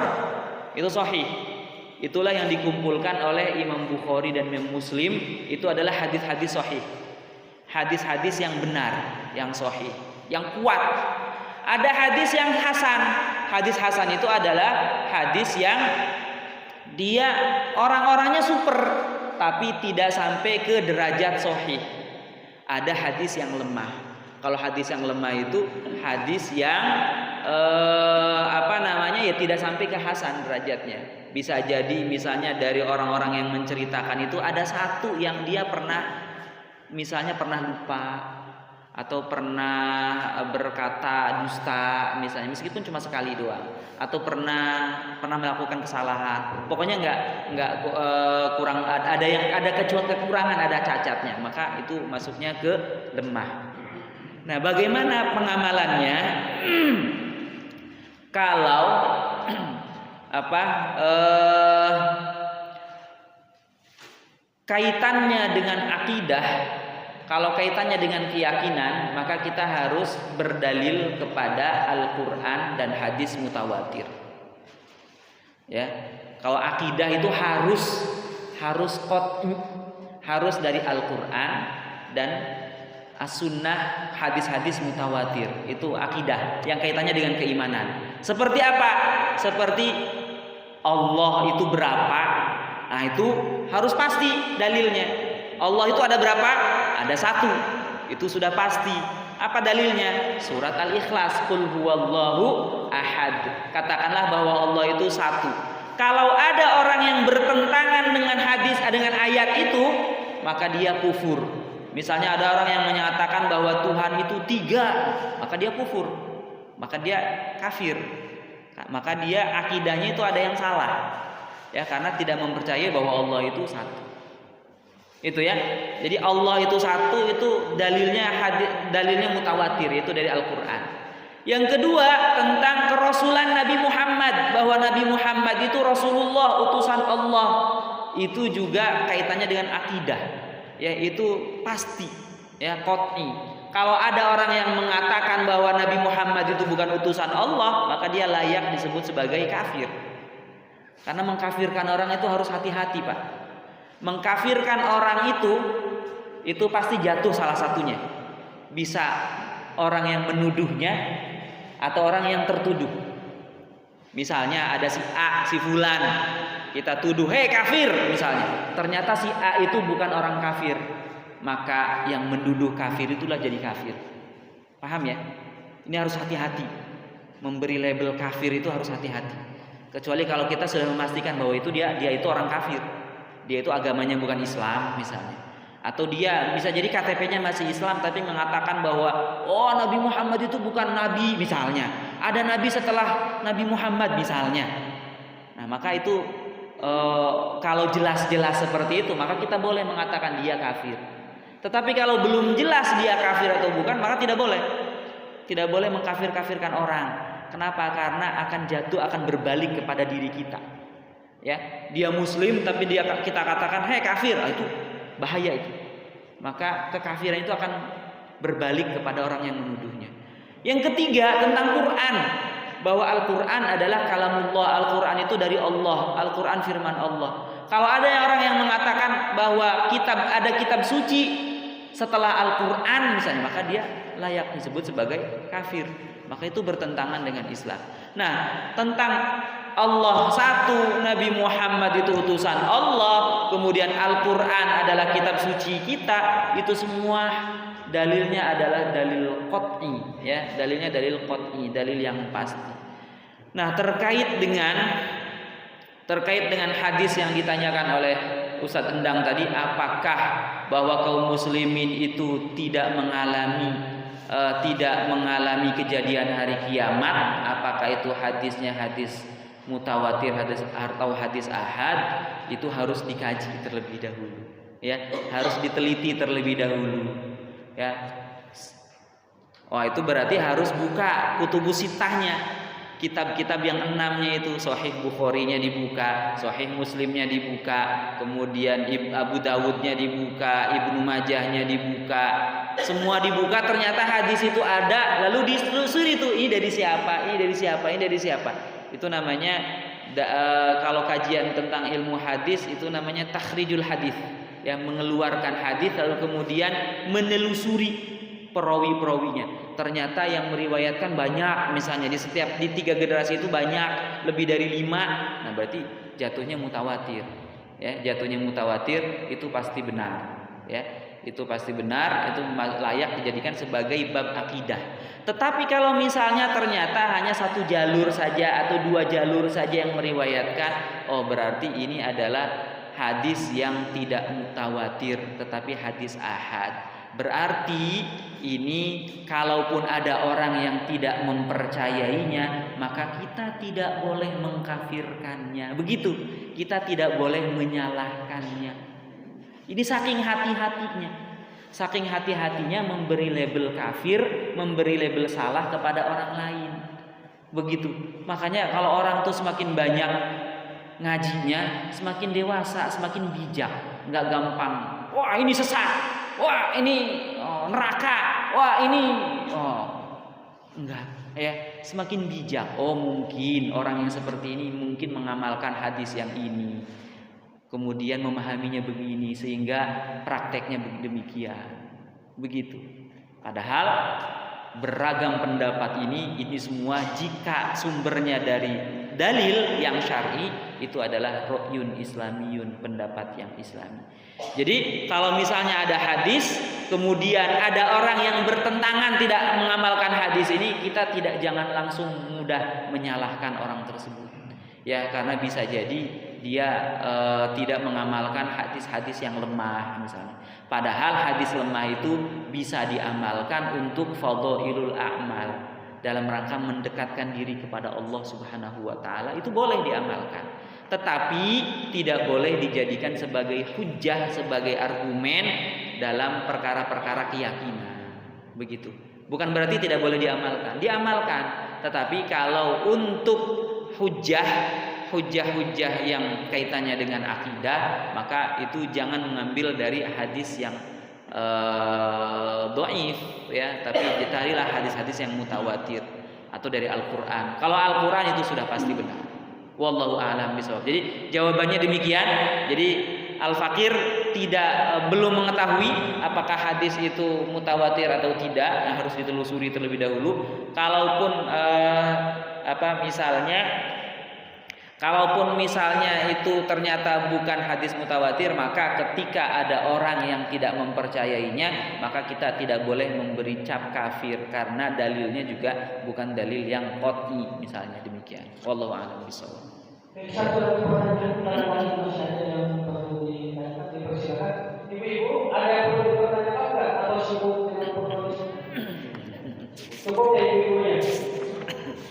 Itu sahih. Itulah yang dikumpulkan oleh Imam Bukhari dan Imam Muslim. Itu adalah hadis-hadis sahih. Hadis-hadis yang benar, yang sahih, yang kuat. Ada hadis yang hasan. Hadis hasan itu adalah hadis yang dia orang-orangnya super, tapi tidak sampai ke derajat sahih. Ada hadis yang lemah. Kalau hadis yang lemah itu hadis yang ya tidak sampai ke hasan derajatnya. Bisa jadi misalnya dari orang-orang yang menceritakan itu ada satu yang dia pernah lupa atau pernah berkata dusta misalnya, meskipun cuma sekali doang, atau pernah melakukan kesalahan. Pokoknya nggak kurang, ada kekurangan, ada cacatnya, maka itu masuknya ke lemah. Nah, bagaimana pengamalannya? Kalau kaitannya dengan akidah, kalau kaitannya dengan keyakinan, maka kita harus berdalil kepada Al-Qur'an dan hadis mutawatir. Ya, kalau akidah itu harus dari Al-Qur'an dan As-Sunnah, hadis-hadis mutawatir. Itu akidah yang kaitannya dengan keimanan. Seperti apa? Seperti Allah itu berapa? Nah, itu harus pasti dalilnya. Allah itu ada berapa? Ada satu. Itu sudah pasti. Apa dalilnya? Surat Al-Ikhlas, Qul huwallahu ahad. Katakanlah bahwa Allah itu satu. Kalau ada orang yang bertentangan dengan ayat itu, maka dia kufur. Misalnya ada orang yang menyatakan bahwa Tuhan itu 3, maka dia kufur, maka dia kafir, maka dia akidahnya itu ada yang salah, ya, karena tidak mempercayai bahwa Allah itu satu. Itu ya. Jadi Allah itu satu, itu dalilnya mutawatir, itu dari Al-Qur'an. Yang kedua, tentang kerasulan Nabi Muhammad, bahwa Nabi Muhammad itu Rasulullah, utusan Allah. Itu juga kaitannya dengan akidah. Ya, itu pasti, ya, qat'i. Kalau ada orang yang mengatakan bahwa Nabi Muhammad itu bukan utusan Allah, maka dia layak disebut sebagai kafir. Karena mengkafirkan orang itu harus hati-hati, Pak. Mengkafirkan orang itu pasti jatuh salah satunya. Bisa orang yang menuduhnya atau orang yang tertuduh. Misalnya ada si A, si fulan, kita tuduh, hei kafir misalnya. Ternyata si A itu bukan orang kafir, maka yang menduduh kafir itulah jadi kafir. Paham ya? Ini harus hati-hati. Memberi label kafir itu harus hati-hati. Kecuali kalau kita sudah memastikan bahwa itu dia itu orang kafir. Dia itu agamanya bukan Islam misalnya. Atau dia bisa jadi KTP-nya masih Islam tapi mengatakan bahwa Nabi Muhammad itu bukan nabi misalnya. Ada nabi setelah Nabi Muhammad misalnya. Nah, maka itu kalau jelas-jelas seperti itu, maka kita boleh mengatakan dia kafir. Tetapi kalau belum jelas dia kafir atau bukan, maka tidak boleh mengkafir-kafirkan orang. Kenapa? Karena akan berbalik kepada diri kita. Ya, dia Muslim tapi kita katakan, hei kafir, itu bahaya itu. Maka kekafiran itu akan berbalik kepada orang yang menuduhnya. Yang ketiga, tentang Quran. Bahwa Al-Quran adalah kalamullah, Al-Quran itu dari Allah, Al-Quran firman Allah. Kalau ada orang yang mengatakan bahwa ada kitab suci setelah Al-Quran misalnya, maka dia layak disebut sebagai kafir. Maka itu bertentangan dengan Islam. Nah, tentang Allah satu, Nabi Muhammad itu utusan Allah, kemudian Al-Quran adalah kitab suci kita, itu semua dalilnya adalah dalil qat'i, ya, dalilnya dalil qat'i, dalil yang pasti. Nah, terkait dengan hadis yang ditanyakan oleh Ustadz Endang tadi, apakah bahwa kaum muslimin itu tidak mengalami kejadian hari kiamat? Apakah itu hadisnya hadis mutawatir, hadis atau hadis ahad? Itu harus dikaji terlebih dahulu, ya, harus diteliti terlebih dahulu. Ya, itu berarti harus buka kutubus sittahnya, kitab-kitab yang 6-nya itu, Sahih Bukhari-nya dibuka, Sahih Muslimnya dibuka, kemudian Abu Dawudnya dibuka, Ibnu Majahnya dibuka, semua dibuka. Ternyata hadis itu ada, lalu ditelusuri itu, ini dari siapa, ini dari siapa, ini dari siapa. Itu namanya kalau kajian tentang ilmu hadis itu namanya takhrijul hadis. Yang mengeluarkan hadis lalu kemudian menelusuri perawi-perawinya. Ternyata yang meriwayatkan banyak, misalnya di 3 generasi itu banyak, lebih dari 5. Nah, berarti jatuhnya mutawatir. Ya, jatuhnya mutawatir itu pasti benar. Ya, itu pasti benar, itu layak dijadikan sebagai bab akidah. Tetapi kalau misalnya ternyata hanya satu jalur saja atau dua jalur saja yang meriwayatkan, oh berarti ini adalah hadis yang tidak mutawatir tetapi hadis ahad. Berarti ini kalaupun ada orang yang tidak mempercayainya, maka kita tidak boleh mengkafirkannya. Begitu, kita tidak boleh menyalahkannya. Ini saking hati-hatinya. Saking hati-hatinya memberi label kafir, memberi label salah kepada orang lain. Begitu. Makanya kalau orang tuh semakin banyak ngajinya, semakin dewasa, semakin bijak, nggak gampang. Wah ini sesat. Wah ini neraka, wah ini enggak ya, semakin bijak. Oh mungkin orang yang seperti ini mungkin mengamalkan hadis yang ini, kemudian memahaminya begini sehingga prakteknya demikian, begitu. Padahal beragam pendapat ini semua jika sumbernya dari dalil yang syar'i itu adalah ra'yun islamiyun, pendapat yang islami. Jadi kalau misalnya ada hadis kemudian ada orang yang bertentangan tidak mengamalkan hadis ini, kita jangan langsung mudah menyalahkan orang tersebut. Ya, karena bisa jadi dia tidak mengamalkan hadis-hadis yang lemah misalnya. Padahal hadis lemah itu bisa diamalkan untuk fadhailul a'mal, dalam rangka mendekatkan diri kepada Allah Subhanahu wa taala, itu boleh diamalkan. Tetapi tidak boleh dijadikan sebagai hujjah, sebagai argumen dalam perkara-perkara keyakinan. Begitu. Bukan berarti tidak boleh diamalkan. Diamalkan. Tetapi kalau untuk hujjah yang kaitannya dengan akidah, maka itu jangan mengambil dari hadis yang dhaif ya, tapi carilah hadis-hadis yang mutawatir atau dari Al-Qur'an. Kalau Al-Qur'an itu sudah pasti benar. Wallahu a'lam bishawab. Jadi jawabannya demikian. Jadi Al-Fakir belum mengetahui apakah hadis itu mutawatir atau tidak, yang harus ditelusuri terlebih dahulu. Kalaupun Kalaupun misalnya itu ternyata bukan hadis mutawatir, maka ketika ada orang yang tidak mempercayainya, maka kita tidak boleh memberi cap kafir karena dalilnya juga bukan dalil yang qat'i, misalnya demikian. Wallahu a'lam bishawab. Satu lagi pertanyaan saja yang perlu dipersilakan. Ibu-ibu ada yang perlu dipertanyakan enggak atau sibuk dengan penulis? Cukup ya ibu-ibunya.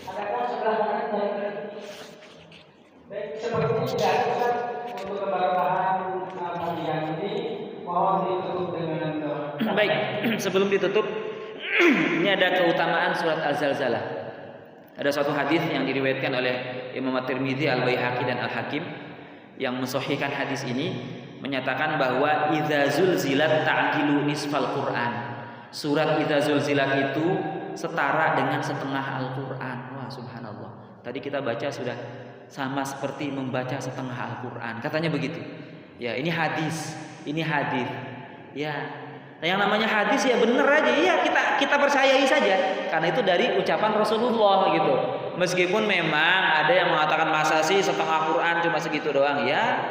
Adakah sebelah kanan dari baik, sepertinya tidak ada untuk keberkahan pagi ini, mohon ditutup dengan doa. Baik, sebelum ditutup, ini ada keutamaan surat Az-Zalzalah. Ada suatu hadis yang diriwayatkan oleh Imam At-Tirmidzi, Al-Baihaqi dan Al-Hakim yang mensahihkan hadis ini, menyatakan bahwa idza zulzilat ta'dilu nisfal Qur'an. Surat idza zulzilat itu setara dengan setengah Al-Qur'an. Wah, subhanallah. Tadi kita baca sudah sama seperti membaca setengah Al-Quran, katanya begitu. Ya, ini hadis. Ya, nah, yang namanya hadis ya bener aja. Ya, kita percayai saja, karena itu dari ucapan Rasulullah gitu. Meskipun memang ada yang mengatakan masa sih setengah Quran cuma segitu doang. Ya,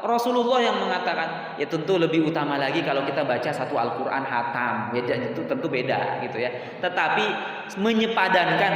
Rasulullah yang mengatakan, ya tentu lebih utama lagi kalau kita baca satu Al-Quran hatam, ya itu tentu beda gitu ya. Tetapi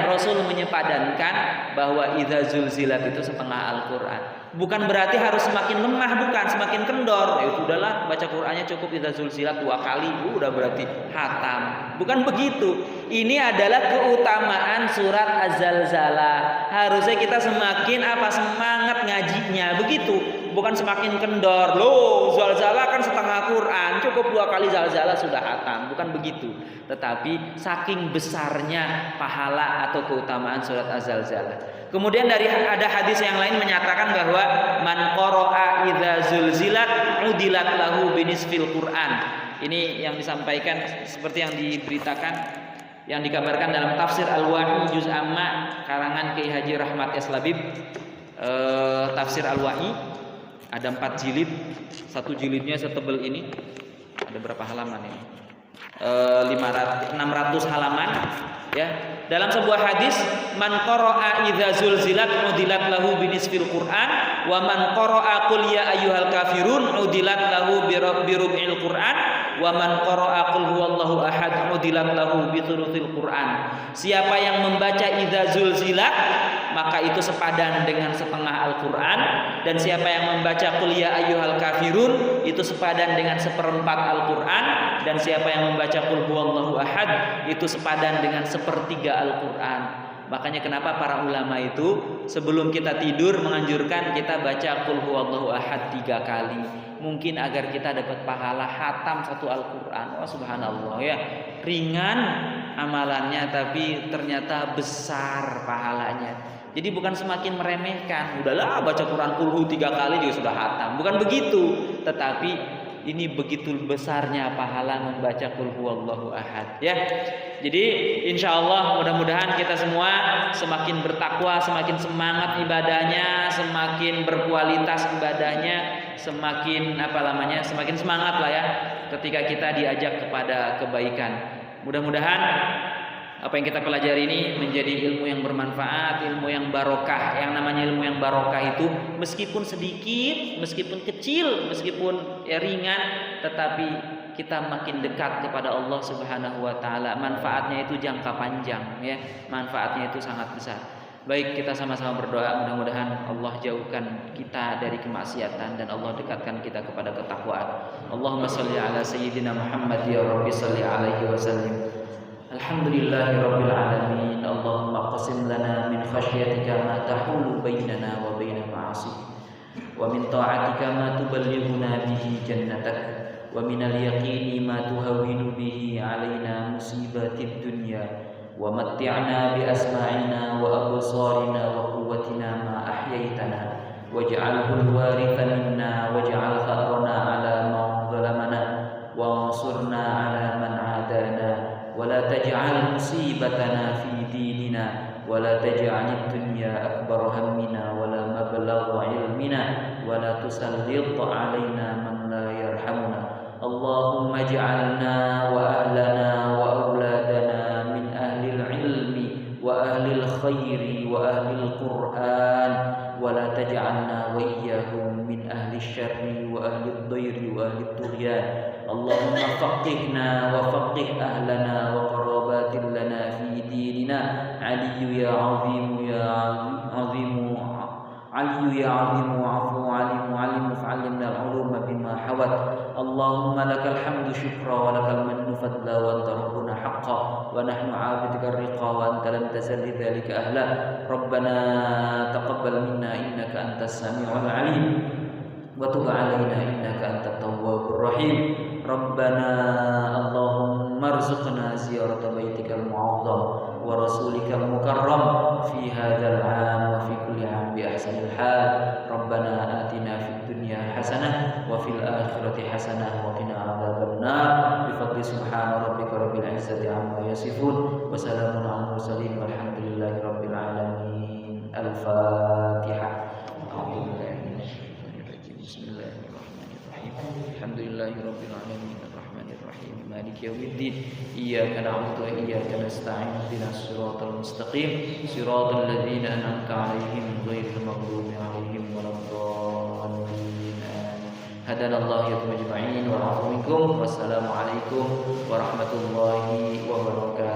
Rasul menyepadankan bahwa idza zulzilat itu setengah Al-Quran. Bukan berarti harus semakin lemah, bukan semakin kendor. Ya sudahlah, baca Qurannya cukup idza zulzilat 2 kali, udah berarti hatam. Bukan begitu. Ini adalah keutamaan surat Az-Zalzalah. Harusnya kita semakin semangat ngajinya, begitu. Bukan semakin kendor. Loh, Zalzalah kan setengah Quran, cukup 2 kali Zalzalah sudah hatam. Bukan begitu. Tetapi saking besarnya pahala atau keutamaan surat Az-Zalzalah. Kemudian ada hadis yang lain menyatakan bahwa man qara'a idza zulzilat udilat lahu binisfil Quran. Ini yang disampaikan seperti yang diberitakan, yang dikabarkan dalam tafsir Al-Wa'i Juz Amma karangan Kiai Haji Rahmat S. Labib. Tafsir Al-Wa'i ada 4 jilid, satu jilidnya setebal ini. Ada berapa halaman ini? 600 halaman ya. Dalam sebuah hadis, man qara'a idza zulzilat udilat lahu binisfil Qur'an wa man qara'a qul ya ayyuhal kafirun udilat lahu birub'il Qur'an wa man qara'a qul huwallahu ahad udilat lahu bi thuluthil Qur'an. Siapa yang membaca idza zulzilat maka itu sepadan dengan setengah Al-Qur'an, dan siapa yang membaca qul ya ayyuhal kafirun itu sepadan dengan seperempat Al-Qur'an, dan siapa yang membaca qul huwallahu ahad itu sepadan dengan sepertiga Al-Qur'an. Makanya kenapa para ulama itu sebelum kita tidur menganjurkan kita baca qul huwallahu ahad 3 kali. Mungkin agar kita dapat pahala khatam 1 Al-Qur'an. Oh subhanallah ya. Ringan amalannya tapi ternyata besar pahalanya. Jadi bukan semakin meremehkan, udahlah baca Quran kulhu 3 kali juga sudah khatam. Bukan begitu, tetapi ini begitu besarnya pahala membaca qul huwallahu ahad ya. Jadi insyaallah mudah-mudahan kita semua semakin bertakwa, semakin semangat ibadahnya, semakin berkualitas ibadahnya, semakin semakin semangat lah ya ketika kita diajak kepada kebaikan. Mudah-mudahan apa yang kita pelajari ini menjadi ilmu yang bermanfaat, ilmu yang barokah. Yang namanya ilmu yang barokah itu meskipun sedikit, meskipun kecil, meskipun ringan, tetapi kita makin dekat kepada Allah Subhanahu wa taala. Manfaatnya itu jangka panjang ya. Manfaatnya itu sangat besar. Baik, kita sama-sama berdoa mudah-mudahan Allah jauhkan kita dari kemaksiatan dan Allah dekatkan kita kepada ketakwaan. Allahumma shalli ala sayyidina Muhammad ya Rabbi shalli alaihi wasallim. Alhamdulillahi rabbil alamin. Allahumma qasim lana min khasyatika ma tahulu bainana wa baina ma'asik wa min ta'atika ma tuballighuna bihi jannatak wa min al-yaqini ma tuhawwinu bihi alaina musibatid dunya wa matti'na bi asma'ina wa absarina wa quwwatina ma ahyaitana waj'alhu al-waritha minna waj'al tharana 'ala man zalamana wa ansurna 'ala man 'adana ولا تجعل مصيبتنا في ديننا ولا تجعل الدنيا أكبر همنا ولا مبلغ علمنا ولا تسلط علينا من لا يرحمنا اللهم اجعلنا وأهلنا وأولادنا من أهل العلم وأهل الخير وأهل القرآن ولا تجعلنا وإياهم من أهل الشر وأهل الضير وأهل الطغيان اللهم فقهنا وفقه أهلنا وقرابات لنا في ديننا علي يا عظيم يا عظيم علي يا عظيم عفو عليم عليم فعلمنا العلوم بما حوت اللهم لك الحمد شكرا ولك المن فضلا وأنت ربنا حقا ونحن عابدك الرقا وأنت لم تزل لذلك أهلا ربنا تقبل منا إنك أنت السميع العليم وتب علينا إنك أنت التواب الرحيم ربنا اللهم ارزقنا زيارة بيتك المعظم ورسولك المكرم في هذا العام وفي كل عام بأحسن الحال ربنا آتنا في الدنيا حسنة وفي الآخرة حسنة وقنا عذاب النار بفضل سبحان ربك رب العزة عما يصفون وسلام على المرسلين والحمد لله رب العالمين الفاتحة Alhamdulillahi rabbil alamin arrahmanir rahim maliki yaumiddin iyyaka na'budu wa iyyaka nasta'in ihdinas siratal mustaqim siratal ladzina an'amta 'alaihim ghairil maghdubi 'alaihim waladdallin hadanallahu ya ajma'in wa a'udzu bikum wassalamu alaikum warahmatullahi wabarakatuh.